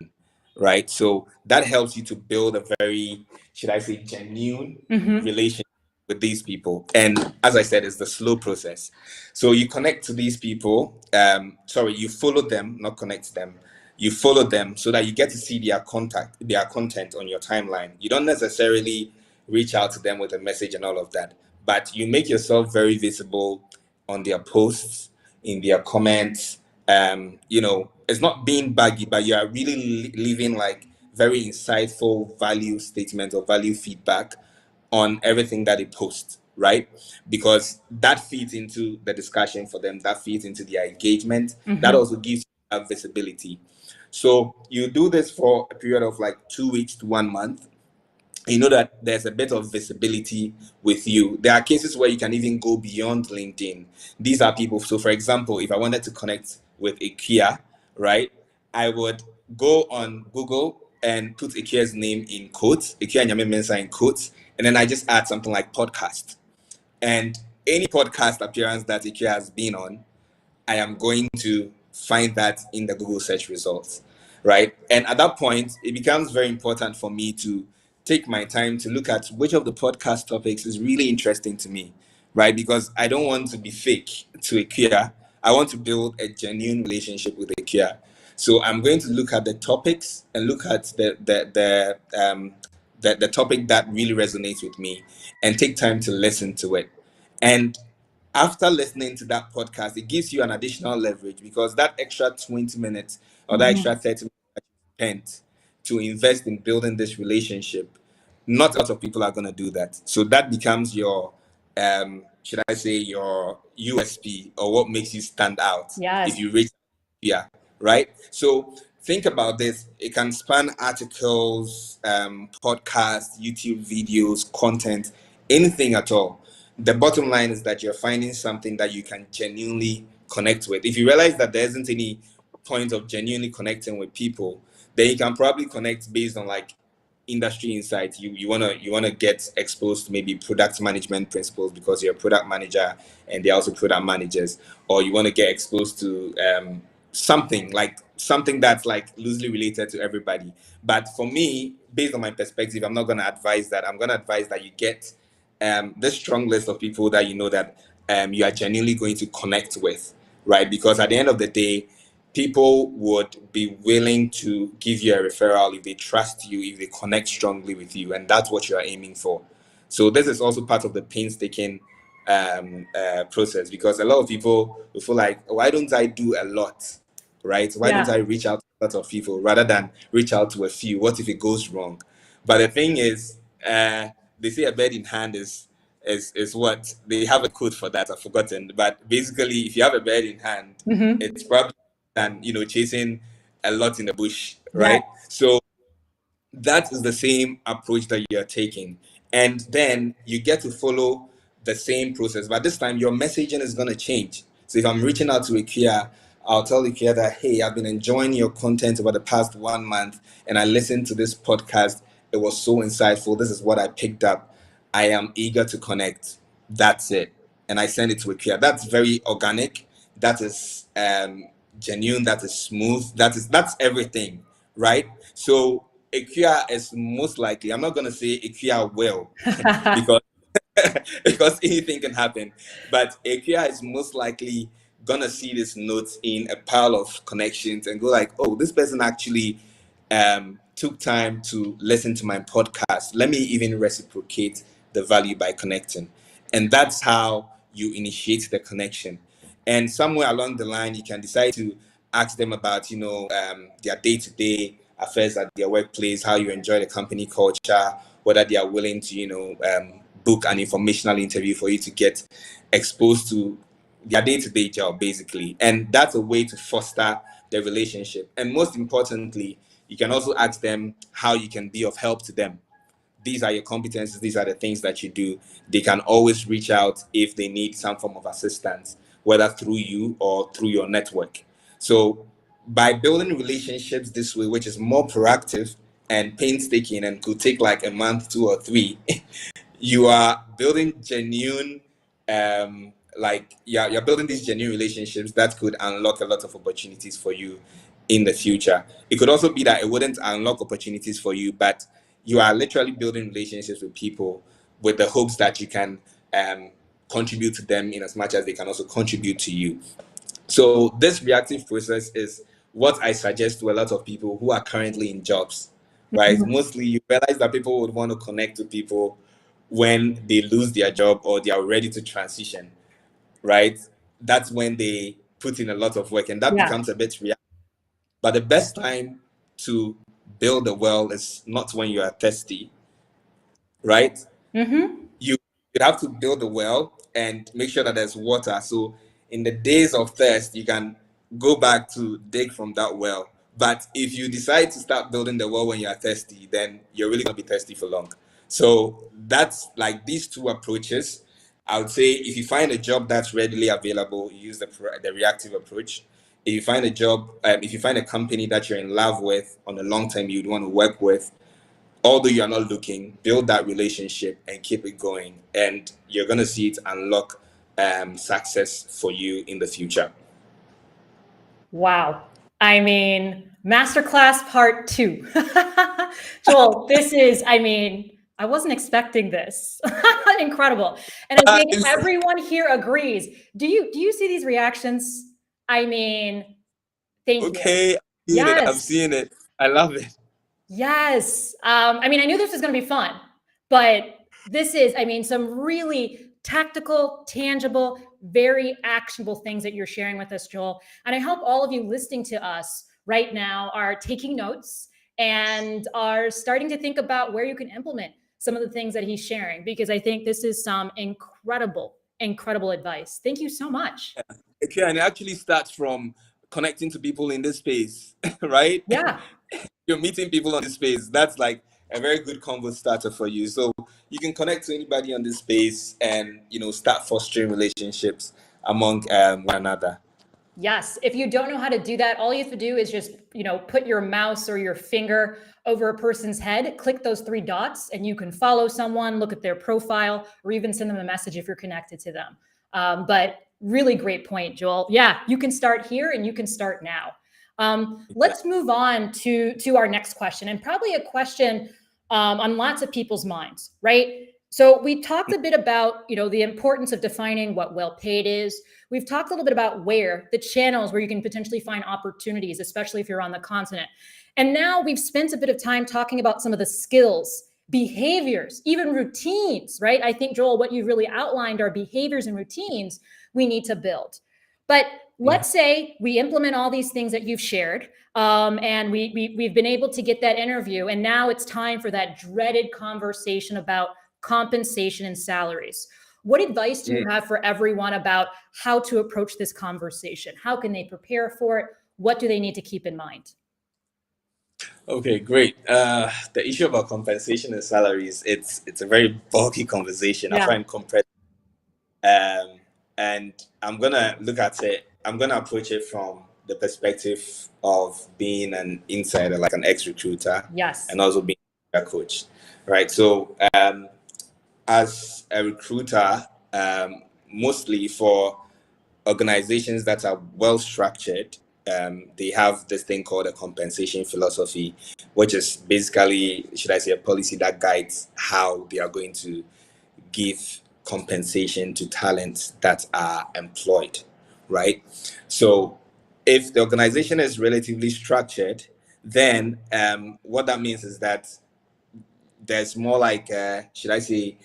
right? So that helps you to build a very, should I say, genuine relationship with these people. And as I said, it's the slow process. So you connect to these people. You follow them, not connect them. You follow them so that you get to see their content on your timeline. You don't necessarily reach out to them with a message and all of that, but you make yourself very visible on their posts, in their comments. It's not being baggy, but you are really leaving like very insightful value statements or value feedback on everything that they post, right? Because that feeds into the discussion for them, that feeds into their engagement, that also gives you visibility. So you do this for a period of like 2 weeks to 1 month. You know that there's a bit of visibility with you. There are cases where you can even go beyond LinkedIn. These are people. So, for example, if I wanted to connect with IKEA, right, I would go on Google and put IKEA's name in quotes, IKEA Nyame-Mensah in quotes, and then I just add something like podcast. And any podcast appearance that IKEA has been on, I am going to find that in the Google search results, right? And at that point, it becomes very important for me to take my time to look at which of the podcast topics is really interesting to me, right? Because I don't want to be fake to IKEA. I want to build a genuine relationship with IKEA. So I'm going to look at the topics and look at the topic that really resonates with me and take time to listen to it. And after listening to that podcast, it gives you an additional leverage because that extra 20 minutes or that extra 30 minutes that you spent to invest in building this relationship, not a lot of people are going to do that. So that becomes your, should I say, your USP, or what makes you stand out Yes. if you reach, yeah, right? So think about this. It can span articles, podcasts, YouTube videos, content, anything at all. The bottom line is that you're finding something that you can genuinely connect with. If you realize that there isn't any point of genuinely connecting with people, then you can probably connect based on like industry insights. You want to get exposed to maybe product management principles because you're a product manager and they're also product managers, or you want to get exposed to something that's like loosely related to everybody. But for me, based on my perspective, I'm not going to advise that. I'm going to advise that you get this strong list of people that you know that you are genuinely going to connect with, right? Because at the end of the day, people would be willing to give you a referral if they trust you, if they connect strongly with you, and that's what you are aiming for. So this is also part of the painstaking process, because a lot of people will feel like, why don't I do a lot, right? Why don't I reach out to a lot of people rather than reach out to a few? What if it goes wrong? But the thing is, they say a bird in hand is what they have a code for that. I've forgotten, but basically, if you have a bird in hand, it's probably than chasing a lot in the bush, right? So that is the same approach that you're taking, and then you get to follow the same process, but this time your messaging is going to change. So if I'm reaching out to Ikea, I'll tell Ikea that, hey, I've been enjoying your content over the past 1 month and I listened to this podcast. It was so insightful. This is what I picked up. I am eager to connect. That's it. And I send it to Ikea. That's very organic. That is genuine. That is smooth. That's everything, right? So Ikea is most likely, I'm not going to say Ikea will because because anything can happen, but Ikea is most likely gonna see this note in a pile of connections and go like, oh, this person actually took time to listen to my podcast. Let me even reciprocate the value by connecting. And that's how you initiate the connection. And somewhere along the line, you can decide to ask them about, their day-to-day affairs at their workplace, how you enjoy the company culture, whether they are willing to, book an informational interview for you to get exposed to their day-to-day job, basically. And that's a way to foster the relationship. And most importantly, you can also ask them how you can be of help to them. These are your competencies. These are the things that you do. They can always reach out if they need some form of assistance, whether through you or through your network. So by building relationships this way, which is more proactive and painstaking and could take like a month, 2 or 3, you are building genuine you're building these genuine relationships that could unlock a lot of opportunities for you in the future. It could also be that it wouldn't unlock opportunities for you, but you are literally building relationships with people with the hopes that you can contribute to them in as much as they can also contribute to you. So this reactive process is what I suggest to a lot of people who are currently in jobs, right? Mostly you realize that people would want to connect to people when they lose their job or they are ready to transition, right? That's when they put in a lot of work and that becomes a bit reactive. But the best time to build a well is not when you are thirsty, right? You have to build a well and make sure that there's water. So in the days of thirst, you can go back to dig from that well. But if you decide to start building the well when you are thirsty, then you're really gonna be thirsty for long. So that's like these two approaches. I would say if you find a job that's readily available, use the reactive approach. If you find a job, if you find a company that you're in love with on the long term, you'd want to work with, although you're not looking, build that relationship and keep it going, and you're going to see it unlock success for you in the future. Wow. I mean, masterclass part 2. Joel, this is, I wasn't expecting this. Incredible. And I think everyone here agrees. Do you see these reactions? Thank you. Okay, I'm seeing it. I love it. Yes. I knew this was going to be fun, but this is, some really tactical, tangible, very actionable things that you're sharing with us, Joel. And I hope all of you listening to us right now are taking notes and are starting to think about where you can implement some of the things that he's sharing, because I think this is some incredible advice. Thank you so much. Okay, and it actually starts from connecting to people in this space, right? Yeah. You're meeting people on this space. That's like a very good convo starter for you. So you can connect to anybody on this space and, start fostering relationships among one another. Yes. If you don't know how to do that, all you have to do is just, put your mouse or your finger over a person's head, click those 3 dots, and you can follow someone, look at their profile, or even send them a message if you're connected to them. But really great point, Joel. Yeah, you can start here and you can start now. Let's move on to our next question, and probably a question on lots of people's minds, right? So we talked a bit about, the importance of defining what well paid is. We've talked a little bit about the channels where you can potentially find opportunities, especially if you're on the continent. And now we've spent a bit of time talking about some of the skills, behaviors, even routines, right? I think, Joel, what you've really outlined are behaviors and routines we need to build. But let's say we implement all these things that you've shared, and we've been able to get that interview, and now it's time for that dreaded conversation about compensation and salaries. What advice do you have for everyone about how to approach this conversation? How can they prepare for it? What do they need to keep in mind? Okay, great. The issue about compensation and salaries, it's a very bulky conversation. I find compressed. And I'm gonna look at it. I'm gonna approach it from the perspective of being an insider, like an ex-recruiter, and also being a coach, right? So, as a recruiter, mostly for organizations that are well structured, they have this thing called a compensation philosophy, which is basically, should I say, a policy that guides how they are going to give compensation to talents that are employed, right? So if the organization is relatively structured, then what that means is that there's more like, should I say,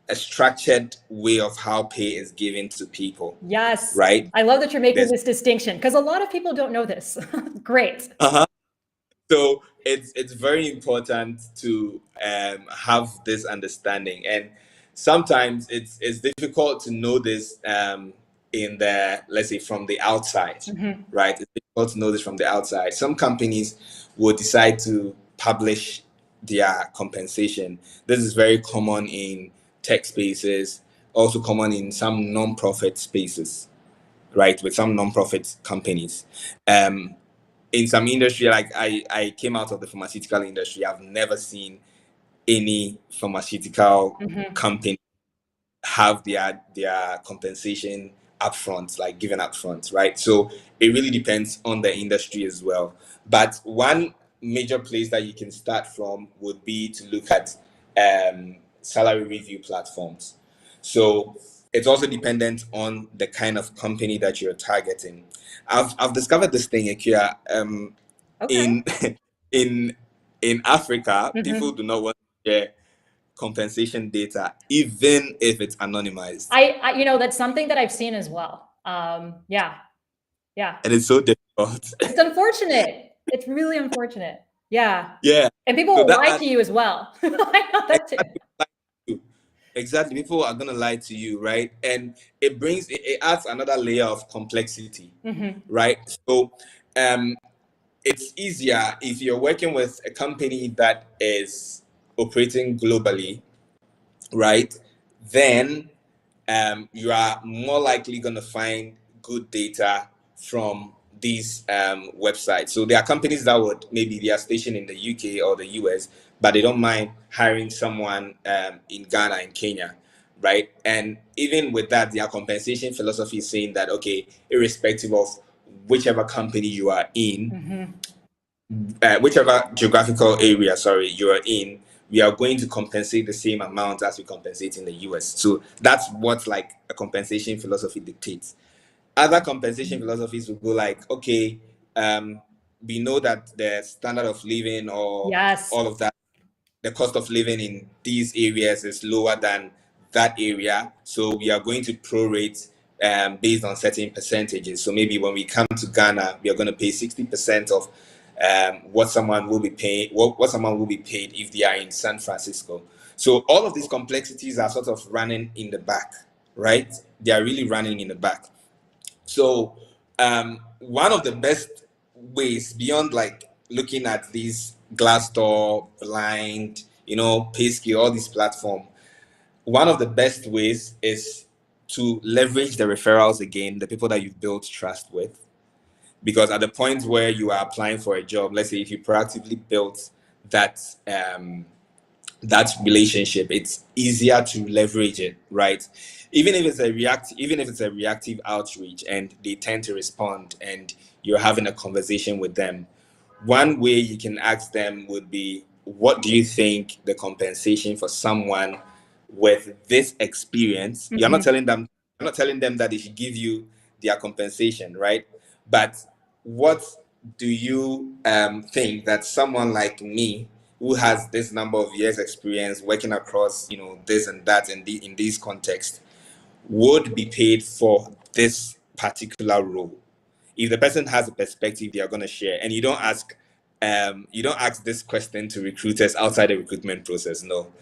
a structured way of how pay is given to people. Yes. Right. I love that you're making this distinction, because a lot of people don't know this. Great. So it's very important to have this understanding, and sometimes it's difficult to know this in the, let's say, from the outside, right? It's difficult to know this from the outside. Some companies will decide to publish their compensation. This is very common in tech spaces, also common in some non-profit spaces, right? With some non-profit companies. In some industry, like I came out of the pharmaceutical industry, I've never seen any pharmaceutical company have their compensation upfront, like given upfront, right? So it really depends on the industry as well. But one major place that you can start from would be to look at salary review platforms. So it's also dependent on the kind of company that you're targeting. I've discovered this thing, Akia. In Africa, people do not want to share compensation data, even if it's anonymized. I that's something that I've seen as well. Yeah. And it's so difficult. It's unfortunate. It's really unfortunate. Yeah. Yeah. And people will lie to you as well. I know that too. Exactly. People are going to lie to you, right? And it adds another layer of complexity, right? So it's easier if you're working with a company that is operating globally, right? Then you are more likely going to find good data from these websites. So there are companies that they are stationed in the UK or the US, but they don't mind hiring someone in Ghana and Kenya, right? And even with that, their compensation philosophy is saying that, okay, irrespective of whichever company you are in, whichever geographical area, you are in, we are going to compensate the same amount as we compensate in the US. So that's what like a compensation philosophy dictates. Other compensation philosophies will go like, okay, we know that the standard of living or all of that, the cost of living in these areas is lower than that area. So we are going to prorate based on certain percentages. So maybe when we come to Ghana, we are going to pay 60% of what someone will be paying, what someone will be paid if they are in San Francisco. So all of these complexities are sort of running in the back, right? They are really running in the back. So one of the best ways beyond like looking at these Glassdoor, Blind, Payscale, all these platforms, one of the best ways is to leverage the referrals again, the people that you've built trust with. Because at the point where you are applying for a job, let's say if you proactively built that that relationship, it's easier to leverage it, right? Even if it's a reactive outreach and they tend to respond and you're having a conversation with them, one way you can ask them would be, what do you think the compensation for someone with this experience? You're not telling them that they should give you their compensation, right? But what do you think that someone like me, who has this number of years experience working across this and that in these contexts, would be paid for this particular role? If the person has a perspective they are going to share, and you don't ask this question to recruiters outside the recruitment process, no.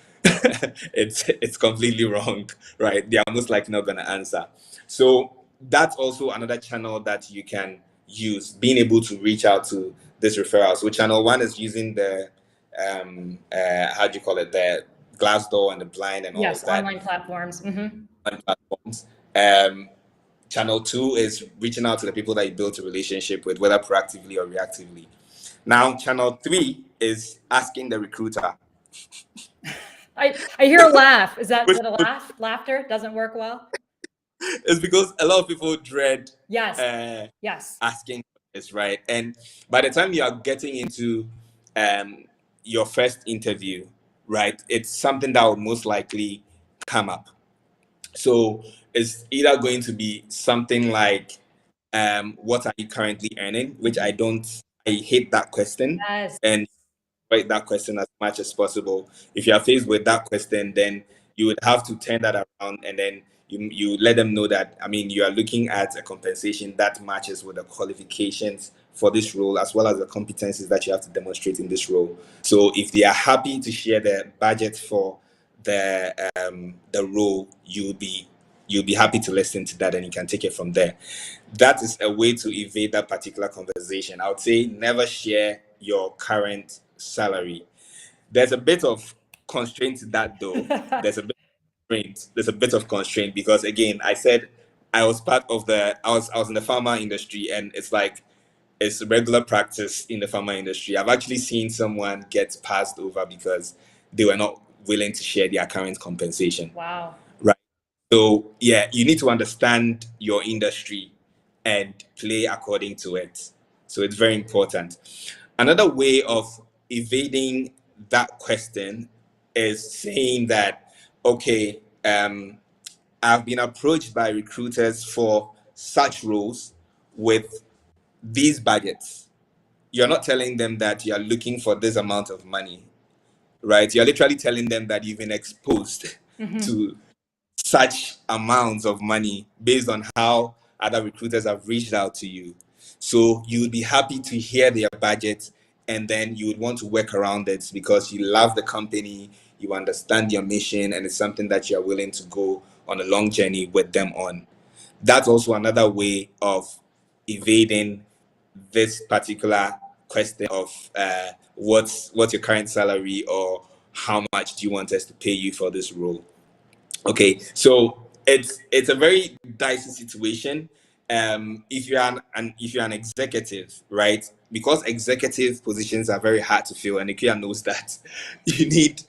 It's completely wrong, right? They are most likely not going to answer. So that's also another channel that you can use, being able to reach out to this referral. So channel one is using the how do you call it, the Glassdoor and the Blind and all Yes, of that. online platforms. On platforms. Channel two is reaching out to the people that you built a relationship with, whether proactively or reactively. Now, channel three is asking the recruiter. I hear a laugh. Is that a laugh? Laughter doesn't work well? It's because a lot of people dread yes. asking this, right? And by the time you are getting into your first interview, right, it's something that will most likely come up. So it's either going to be something like, what are you currently earning? Which I hate that question. Yes. And avoid that question as much as possible. If you are faced with that question, then you would have to turn that around, and then you let them know that, you are looking at a compensation that matches with the qualifications for this role, as well as the competencies that you have to demonstrate in this role. So if they are happy to share the budget for the role, you'll be happy to listen to that, and you can take it from there. That is a way to evade that particular conversation. I would say never share your current salary. There's a bit of constraint to that, though. There's a bit of constraint because, again, I said I was in the pharma industry, and it's regular practice in the pharma industry. I've actually seen someone get passed over because they were not willing to share their current compensation. Wow. Right. So yeah, you need to understand your industry and play according to it. So it's very important. Another way of evading that question is saying that, okay, I've been approached by recruiters for such roles with these budgets. You're not telling them that you're looking for this amount of money, right? You're literally telling them that you've been exposed to such amounts of money based on how other recruiters have reached out to you. So you would be happy to hear their budget, and then you would want to work around it because you love the company, you understand your mission, and it's something that you're willing to go on a long journey with them on. That's also another way of evading this particular question of what's your current salary, or how much do you want us to pay you for this role. Okay, so it's a very dicey situation. If you're an executive, right? Because executive positions are very hard to fill, and Ikea knows that. You need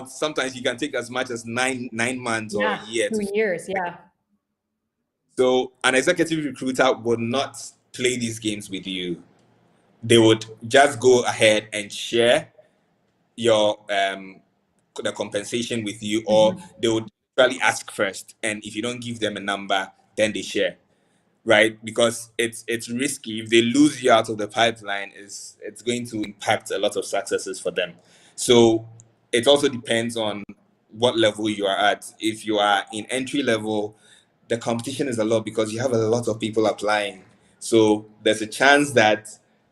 sometimes you can take as much as nine months or a year. 2 years, yeah. So an executive recruiter would not play these games with you. They would just go ahead and share your the compensation with you, or they would probably ask first, and if you don't give them a number, then they share, right? Because it's risky. If they lose you out of the pipeline, it's going to impact a lot of successes for them. So it also depends on what level you are at. If you are in entry level, the competition is a lot because you have a lot of people applying. So there's a chance that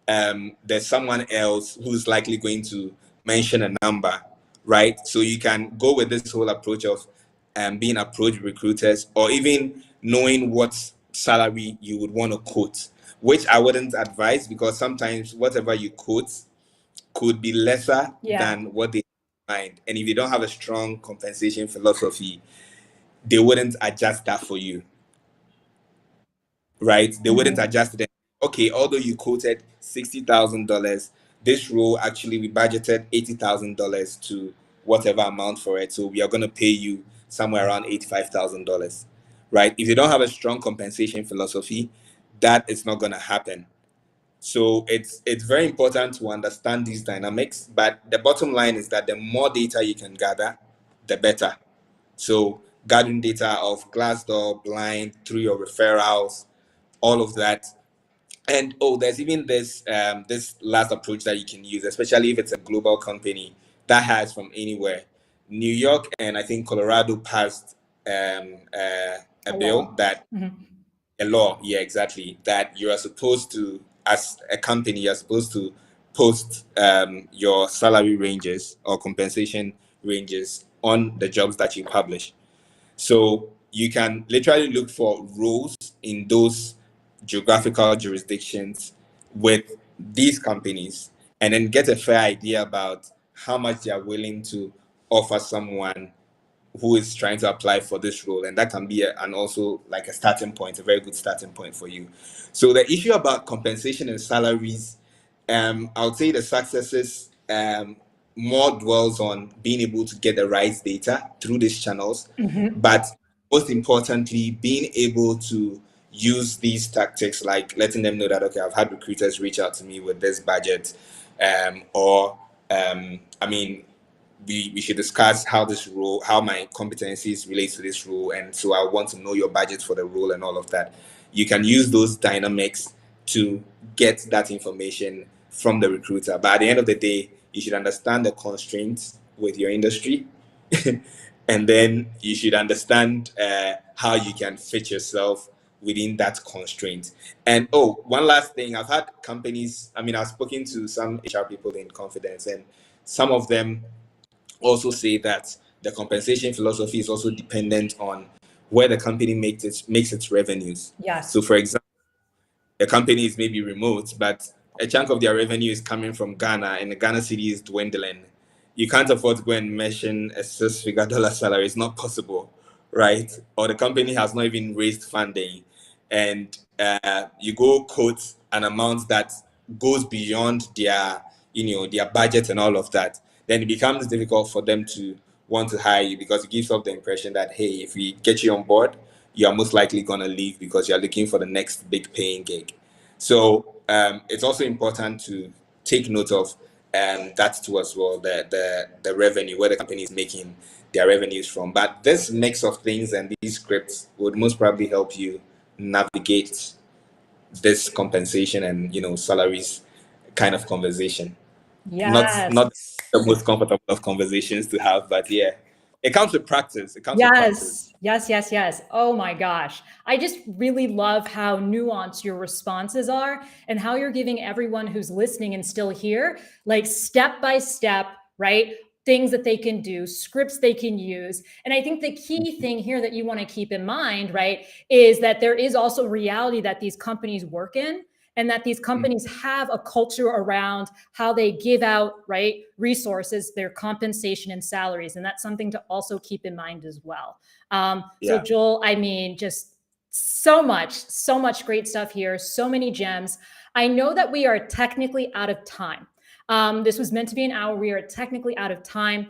there's someone else who's likely going to mention a number, right? So you can go with this whole approach of being approached recruiters, or even knowing what salary you would want to quote, which I wouldn't advise, because sometimes whatever you quote could be lesser than what they find. And if you don't have a strong compensation philosophy, they wouldn't adjust that for you, right? They wouldn't adjust it. Okay, although you quoted $60,000, this role actually we budgeted $80,000 to whatever amount for it. So we are going to pay you somewhere around $85,000, right? If you don't have a strong compensation philosophy, that is not going to happen. So it's very important to understand these dynamics. But the bottom line is that the more data you can gather, the better. So gathering data of Glassdoor, Blind, through your referrals, all of that. And there's even this this last approach that you can use, especially if it's a global company that has from anywhere. New York and I think Colorado passed a bill that a law, yeah, exactly, that you are supposed to, as a company, you're supposed to post your salary ranges or compensation ranges on the jobs that you publish. So you can literally look for roles in those geographical jurisdictions with these companies, and then get a fair idea about how much they are willing to offer someone who is trying to apply for this role. And that can be and also like a starting point, a very good starting point for you. So the issue about compensation and salaries, I would say the successes more dwells on being able to get the right data through these channels, but most importantly, being able to use these tactics, like letting them know that, okay, I've had recruiters reach out to me with this budget, I mean, we should discuss how this role, how my competencies relate to this role, and so I want to know your budget for the role and all of that. You can use those dynamics to get that information from the recruiter. But at the end of the day, you should understand the constraints with your industry, and then you should understand how you can fit yourself within that constraint. And one last thing, I've had companies, I mean, I've spoken to some HR people in confidence, and some of them also say that the compensation philosophy is also dependent on where the company makes its revenues. Yes. So for example, the company is maybe remote, but a chunk of their revenue is coming from Ghana, and the Ghana city is dwindling. You can't afford to go and mention a six-figure dollar salary. It's not possible, right? Or the company has not even raised funding, and you go quote an amount that goes beyond their, their budget and all of that. Then it becomes difficult for them to want to hire you, because it gives off the impression that, hey, if we get you on board, you are most likely going to leave because you're looking for the next big paying gig. So it's also important to take note of that too as well, the revenue, where the company is making their revenues from. But this mix of things and these scripts would most probably help you navigate this compensation and salaries kind of conversation. Yes. Not the most comfortable of conversations to have, but yeah, it comes with practice. It comes with practice. Yes. Oh my gosh. I just really love how nuanced your responses are, and how you're giving everyone who's listening and still here, like step by step, right? Things that they can do, scripts they can use. And I think the key thing here that you want to keep in mind, right, is that there is also reality that these companies work in, and that these companies have a culture around how they give out, right, resources, their compensation and salaries. And that's something to also keep in mind as well. So Joel, I mean, just so much great stuff here. So many gems. I know that we are technically out of time. This was meant to be an hour. We are technically out of time.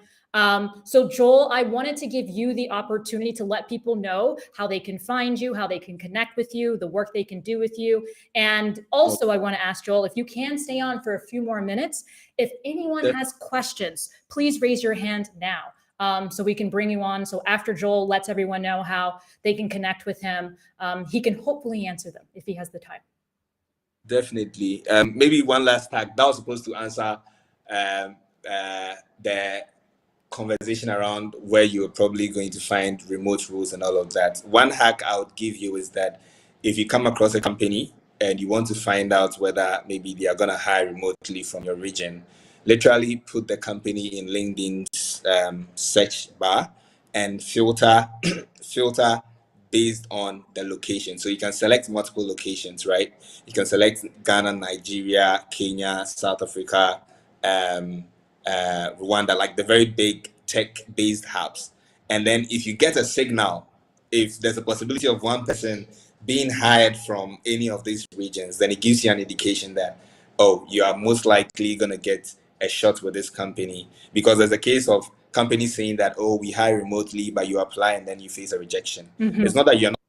So Joel, I wanted to give you the opportunity to let people know how they can find you, how they can connect with you, the work they can do with you. And also I want to ask Joel, if you can stay on for a few more minutes, if anyone has questions, please raise your hand now. So we can bring you on. So after Joel lets everyone know how they can connect with him, he can hopefully answer them if he has the time. Definitely. Maybe one last tag that was supposed to answer the conversation around where you're probably going to find remote roles and all of that. One hack I would give you is that if you come across a company and you want to find out whether maybe they are going to hire remotely from your region, literally put the company in LinkedIn's search bar and filter filter based on the location. So you can select multiple locations, right? You can select Ghana, Nigeria, Kenya, South Africa, Rwanda, like the very big tech-based hubs. And then if you get a signal, if there's a possibility of one person being hired from any of these regions, then it gives you an indication that, oh, you are most likely going to get a shot with this company. Because there's a case of companies saying that, oh, we hire remotely, but you apply and then you face a rejection. It's not that you're not,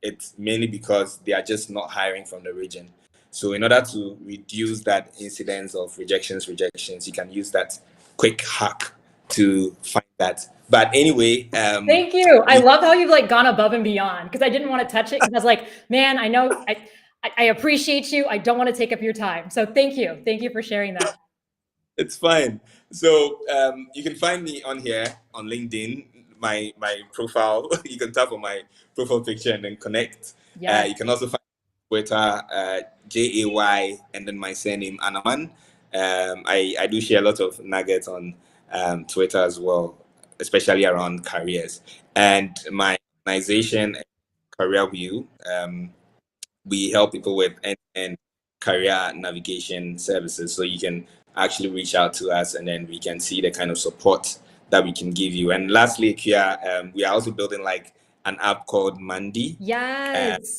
it's mainly because they are just not hiring from the region. So in order to reduce that incidence of rejections, you can use that quick hack to find that. But anyway, Thank you. I love how you've like gone above and beyond, because I didn't want to touch it because I was like, man, I know I appreciate you. I don't want to take up your time. So thank you. Thank you for sharing that. it's fine. So you can find me on here on LinkedIn. My profile. You can tap on my profile picture and then connect. Yeah. You can also find Twitter, JAY, and then my surname Anaman. I do share a lot of nuggets on Twitter as well, especially around careers. And my organization, Career View, we help people with end-to-end career navigation services. So you can actually reach out to us, and then we can see the kind of support that we can give you. And lastly, Kia, we are also building like an app called Mandy. Yes.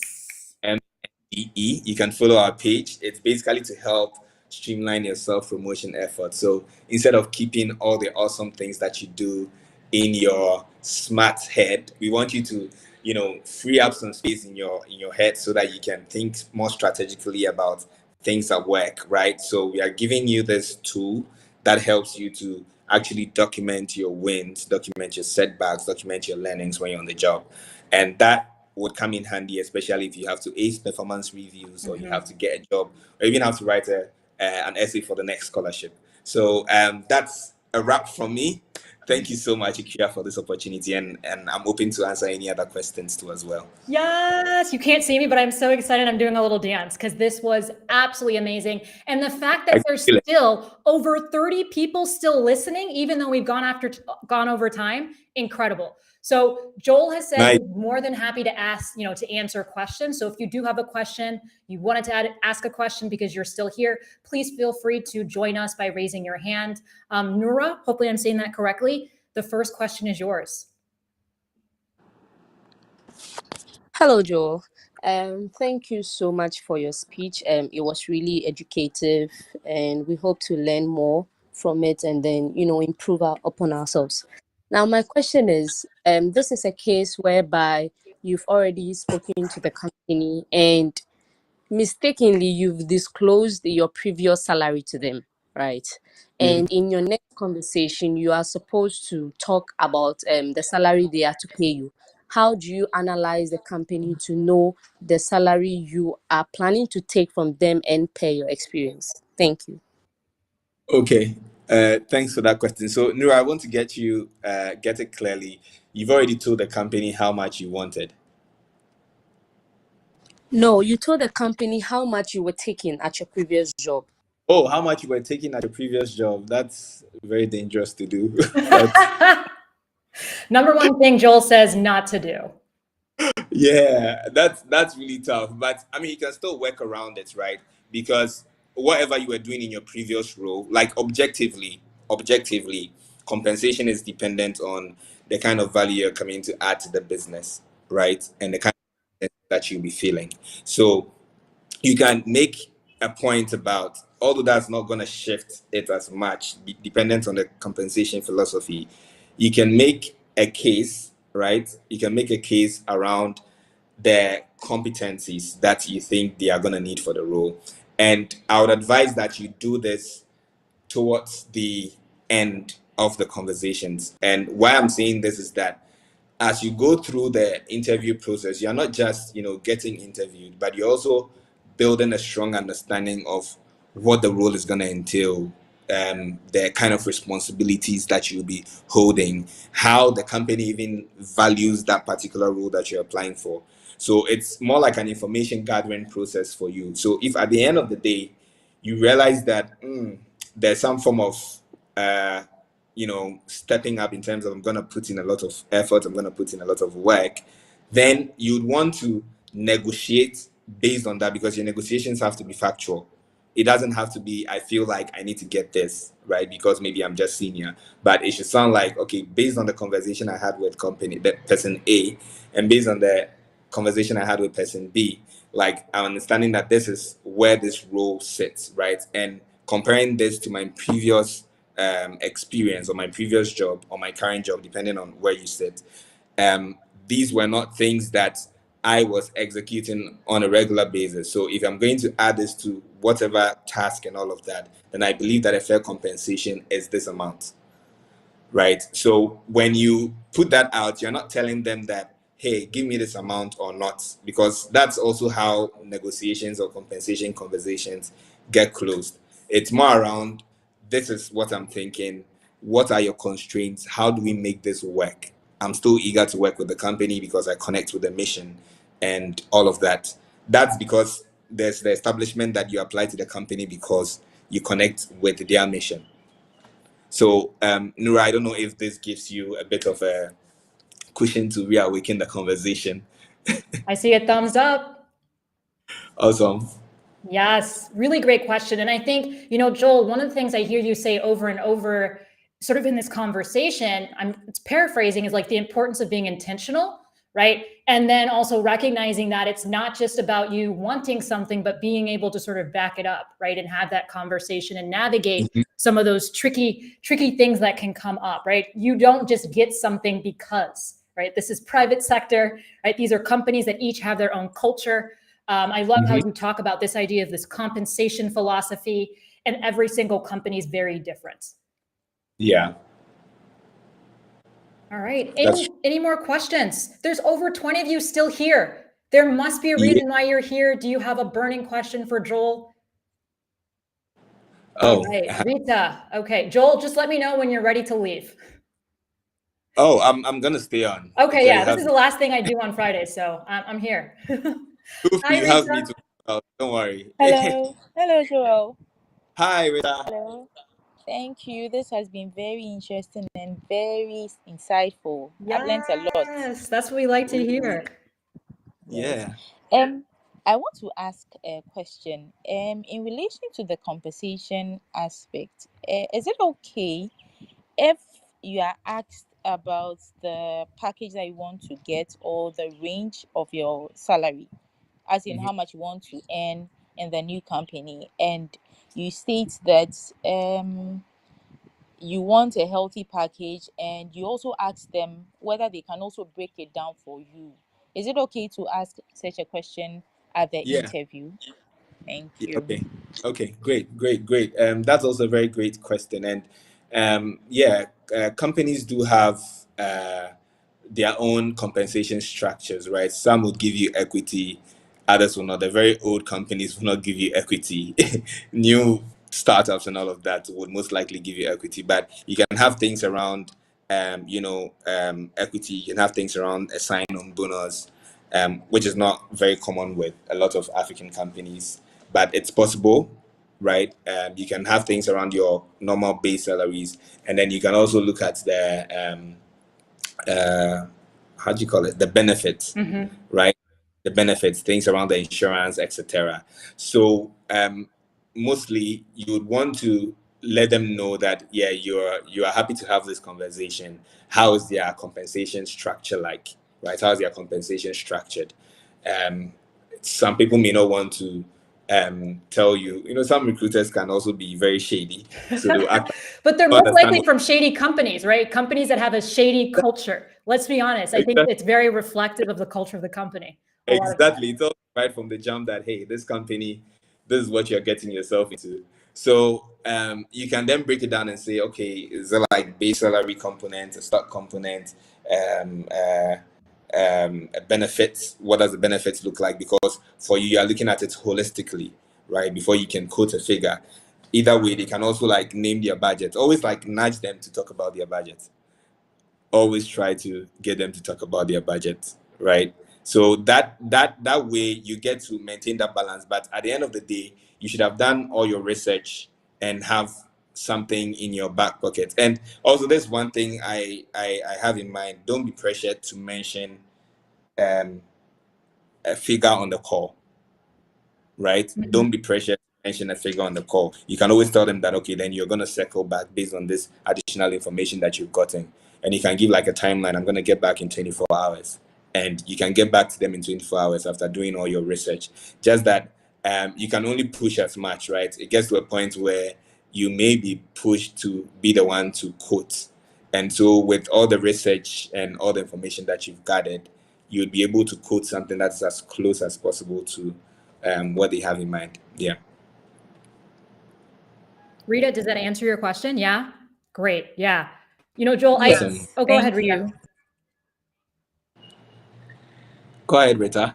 MDE. You can follow our page. It's basically to help streamline your self-promotion effort. So instead of keeping all the awesome things that you do in your smart head, we want you to, free up some space in your head so that you can think more strategically about things at work, right? So we are giving you this tool that helps you to actually document your wins, document your setbacks, document your learnings when you're on the job. And that would come in handy, especially if you have to ace performance reviews, or you have to get a job, or even have to write an essay for the next scholarship. So that's a wrap from me. Thank you so much, Ikea, for this opportunity, and I'm open to answer any other questions too as well. Yes, you can't see me, but I'm so excited. I'm doing a little dance because this was absolutely amazing. And the fact that there's still over 30 people still listening, even though we've gone over time, incredible. So Joel has said he's more than happy to to answer questions. So if you do have a question, you wanted to ask a question because you're still here, please feel free to join us by raising your hand. Nura, hopefully I'm saying that correctly. The first question is yours. Hello, Joel. Thank you so much for your speech. It was really educative, and we hope to learn more from it and then, improve upon ourselves. Now, my question is, this is a case whereby you've already spoken to the company and mistakenly you've disclosed your previous salary to them, right? And in your next conversation, you are supposed to talk about the salary they are to pay you. How do you analyze the company to know the salary you are planning to take from them and pay your experience? Thank you. Okay. Thanks for that question. So, Nura, I want to get it clearly. You've already told the company how much you wanted. No, you told the company how much you were taking at your previous job. Oh, how much you were taking at your previous job? That's very dangerous to do. Number one thing Joel says not to do. Yeah, that's really tough. But I mean, you can still work around it, right? Because whatever you were doing in your previous role, like objectively, compensation is dependent on the kind of value you're coming to add to the business, right? And the kind of that you'll be feeling. So you can make a point about, although that's not going to shift it as much, dependent on the compensation philosophy, you can make a case, right? You can make a case around the competencies that you think they are going to need for the role. And I would advise that you do this towards the end of the conversations. And why I'm saying this is that as you go through the interview process, you're not just, getting interviewed, but you're also building a strong understanding of what the role is going to entail, the kind of responsibilities that you'll be holding, how the company even values that particular role that you're applying for. So it's more like an information gathering process for you. So if at the end of the day you realize that there's some form of stepping up in terms of I'm going to put in a lot of effort, I'm going to put in a lot of work, then you'd want to negotiate based on that, because your negotiations have to be factual. It doesn't have to be, I feel like I need to get this, right? Because maybe I'm just senior. But it should sound like, okay, based on the conversation I had with the person A, and based on the conversation I had with person B, like I'm understanding that this is where this role sits, right? And comparing this to my previous experience or my previous job or my current job, depending on where you sit, these were not things that I was executing on a regular basis. So if I'm going to add this to whatever task and all of that, then I believe that a fair compensation is this amount, right? So when you put that out, you're not telling them that, hey, give me this amount or not, because that's also how negotiations or compensation conversations get closed. It's more around, this is what I'm thinking. What are your constraints? How do we make this work? I'm still eager to work with the company because I connect with the mission and all of that. That's because there's the establishment that you apply to the company because you connect with their mission. So, Nura, I don't know if this gives you a bit of a cushion to reawaken the conversation. I see a thumbs up. Awesome. Yes, really great question. And I think, Joel, one of the things I hear you say over and over, sort of in this conversation, it's paraphrasing, is like the importance of being intentional, right? And then also recognizing that it's not just about you wanting something, but being able to sort of back it up, right? And have that conversation and navigate some of those tricky things that can come up, right? You don't just get something because, right? This is private sector, right? These are companies that each have their own culture. I love how you talk about this idea of this compensation philosophy, and every single company is very different. Yeah. All right. Any more questions? There's over 20 of you still here. There must be a reason why you're here. Do you have a burning question for Joel? All right, Rita. Okay, Joel, just let me know when you're ready to leave. Oh, I'm gonna stay on. Okay, yeah, this is the last thing I do on Friday, so I'm here. Hi, You have me Rita. to. Don't worry. Hello. Hello, Joel. Hi, Rita. Hello. Thank you. This has been very interesting and very insightful. I've learned a lot. Yes, that's what we like to hear. Yeah. I want to ask a question. In relation to the compensation aspect, is it okay if you are asked about the package that you want to get or the range of your salary, as in how much you want to earn in the new company, and you state that you want a healthy package, and you also ask them whether they can also break it down for you? Is it okay to ask such a question at the Yeah. interview? Thank Yeah, you. okay, great. That's also a very great question, and companies do have their own compensation structures, right? Some would give you equity, others will not. The very old companies will not give you equity. New startups and all of that would most likely give you equity, but you can have things around, equity. You can have things around a sign-on bonus, which is not very common with a lot of African companies, but it's possible, right? You can have things around your normal base salaries, and then you can also look at the how do you call it? The benefits, right? The benefits, things around the insurance, etc. So mostly you would want to let them know that you are happy to have this conversation. How is their compensation structure like, right? How is their compensation structured? Some people may not want to tell you. Some recruiters can also be very shady, so they'll act. But they're most likely from shady companies, right? Companies that have a shady culture. Let's be honest. I think it's very reflective of the culture of the company. Exactly. It's all right from the jump that, hey, this company, this is what you're getting yourself into. So you can then break it down and say, okay, is there like base salary component, a stock component, benefits? What does the benefits look like? Because for you, you're looking at it holistically, right? Before you can quote a figure. either way, they can also like name their budget. Always like nudge them to talk about their budget. Always try to get them to talk about their budget, right? So that way you get to maintain that balance. But at the end of the day, you should have done all your research and have something in your back pocket. And also, there's one thing I have in mind: don't be pressured to mention a figure on the call, right? Mhm. Don't be pressured to mention a figure on the call. You can always tell them that, okay, then you're going to circle back based on this additional information that you've gotten. And you can give like a timeline. I'm going to get back in 24 hours. And you can get back to them in 24 hours after doing all your research. Just that you can only push as much, right? It gets to a point where you may be pushed to be the one to quote. And so with all the research and all the information that you've gathered, you'd be able to quote something that's as close as possible to what they have in mind. Yeah. Rita, does that answer your question? Yeah. Great. Yeah. You know, Joel, Awesome. go Thank ahead, Rita. you. Go ahead, Rita.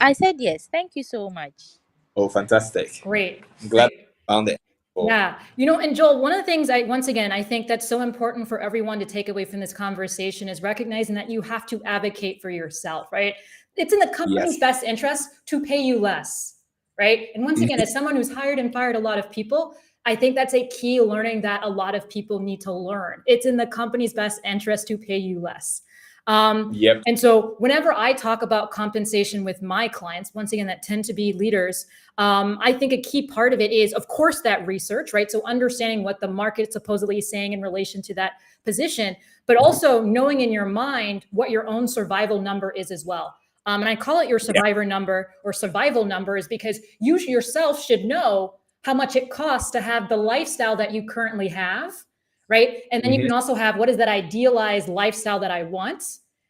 I said yes. Thank you so much. Oh, fantastic. Great. I'm glad Great. you found it. Yeah. You know, and Joel, one of the things I think that's so important for everyone to take away from this conversation is recognizing that you have to advocate for yourself, right? It's in the company's Yes. best interest to pay you less, right? And once again, as someone who's hired and fired a lot of people, I think that's a key learning that a lot of people need to learn. It's in the company's best interest to pay you less. Yep. And so whenever I talk about compensation with my clients, once again, that tend to be leaders, I think a key part of it is, of course, that research, right? So understanding what the market supposedly is saying in relation to that position, but also knowing in your mind what your own survival number is as well. And I call it your survivor number or survival number is because you yourself should know how much it costs to have the lifestyle that you currently have, right? And then you can also have, what is that idealized lifestyle that I want?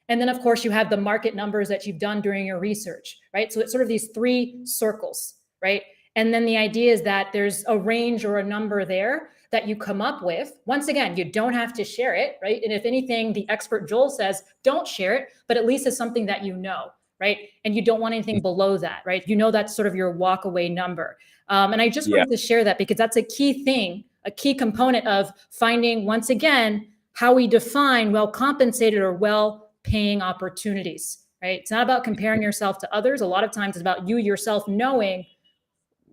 And then, of course, you have the market numbers that you've done during your research, right? So it's sort of these three circles, right? And then the idea is that there's a range or a number there that you come up with. Once again, you don't have to share it, right? And if anything, the expert Joel says, don't share it, but at least it's something that you know, right? And you don't want anything below that, right? You know, that's sort of your walk away number. And I just wanted to share that because that's a key thing, a key component of finding, once again, how we define well compensated or well paying opportunities, right? It's not about comparing yourself to others. A lot of times it's about you yourself knowing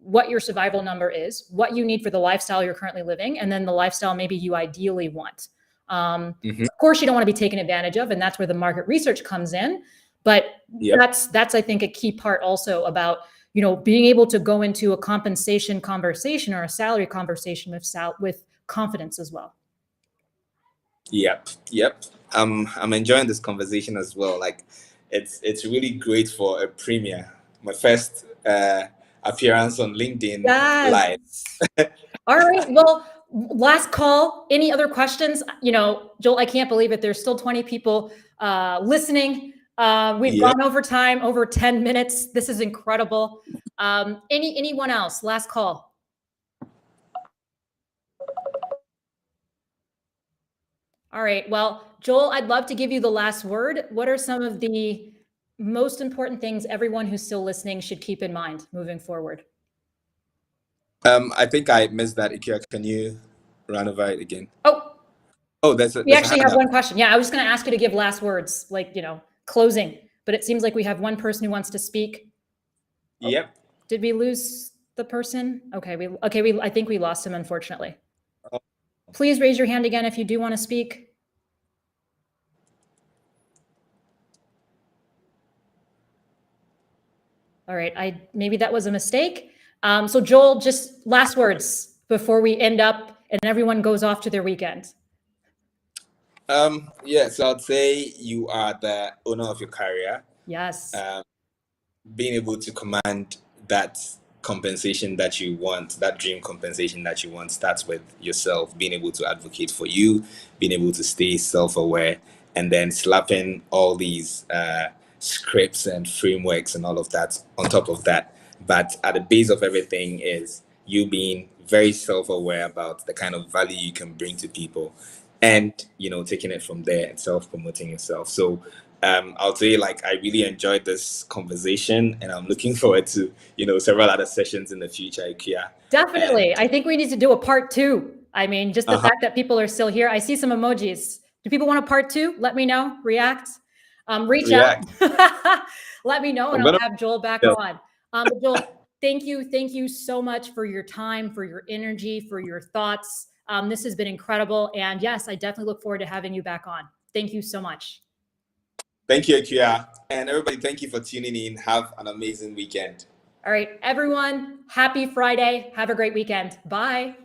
what your survival number is, what you need for the lifestyle you're currently living, and then the lifestyle maybe you ideally want. Of course, you don't want to be taken advantage of, and that's where the market research comes in. But that's I think a key part also about, you know, being able to go into a compensation conversation or a salary conversation with confidence as well. Yep. I'm enjoying this conversation as well. Like, it's really great for a premiere. My first appearance on LinkedIn Live. All right. Well, last call. Any other questions? You know, Joel, I can't believe it. There's still 20 people listening. We've gone over time, over 10 minutes. This is incredible. Anyone else? Last call. All right. Well, Joel, I'd love to give you the last word. What are some of the most important things everyone who's still listening should keep in mind moving forward? I think I missed that. Ikea, can you run over it again? Oh, we there's actually have one question. Yeah, I was just going to ask you to give last words, like, you know, closing. But it seems like we have one person who wants to speak. Yep. Did we lose the person? Okay, I think we lost him, unfortunately. Please raise your hand again if you do want to speak. All right, maybe that was a mistake. So Joel, just last words before we end up and everyone goes off to their weekend. So I'd say you are the owner of your career. Yes. Being able to command that compensation that you want, that dream compensation that you want, starts with yourself, being able to advocate for you, being able to stay self-aware, and then slapping all these scripts and frameworks and all of that on top of that. But at the base of everything is you being very self-aware about the kind of value you can bring to people, and, you know, taking it from there and self-promoting yourself. So I'll say like I really enjoyed this conversation, and I'm looking forward to several other sessions in the future, Ikea. Definitely. And I think we need to do a part 2. I mean, just the uh-huh, fact that people are still here. I see some emojis. Do people want a part 2? Let me know. React. Reach out. React. Let me know, and I'm I'll gonna. have Joel back Yeah. on. But Joel, thank you so much for your time, for your energy, for your thoughts. This has been incredible. And yes, I definitely look forward to having you back on. Thank you so much. Thank you, Ikea, and everybody. Thank you for tuning in. Have an amazing weekend. All right, everyone, happy Friday. Have a great weekend. Bye.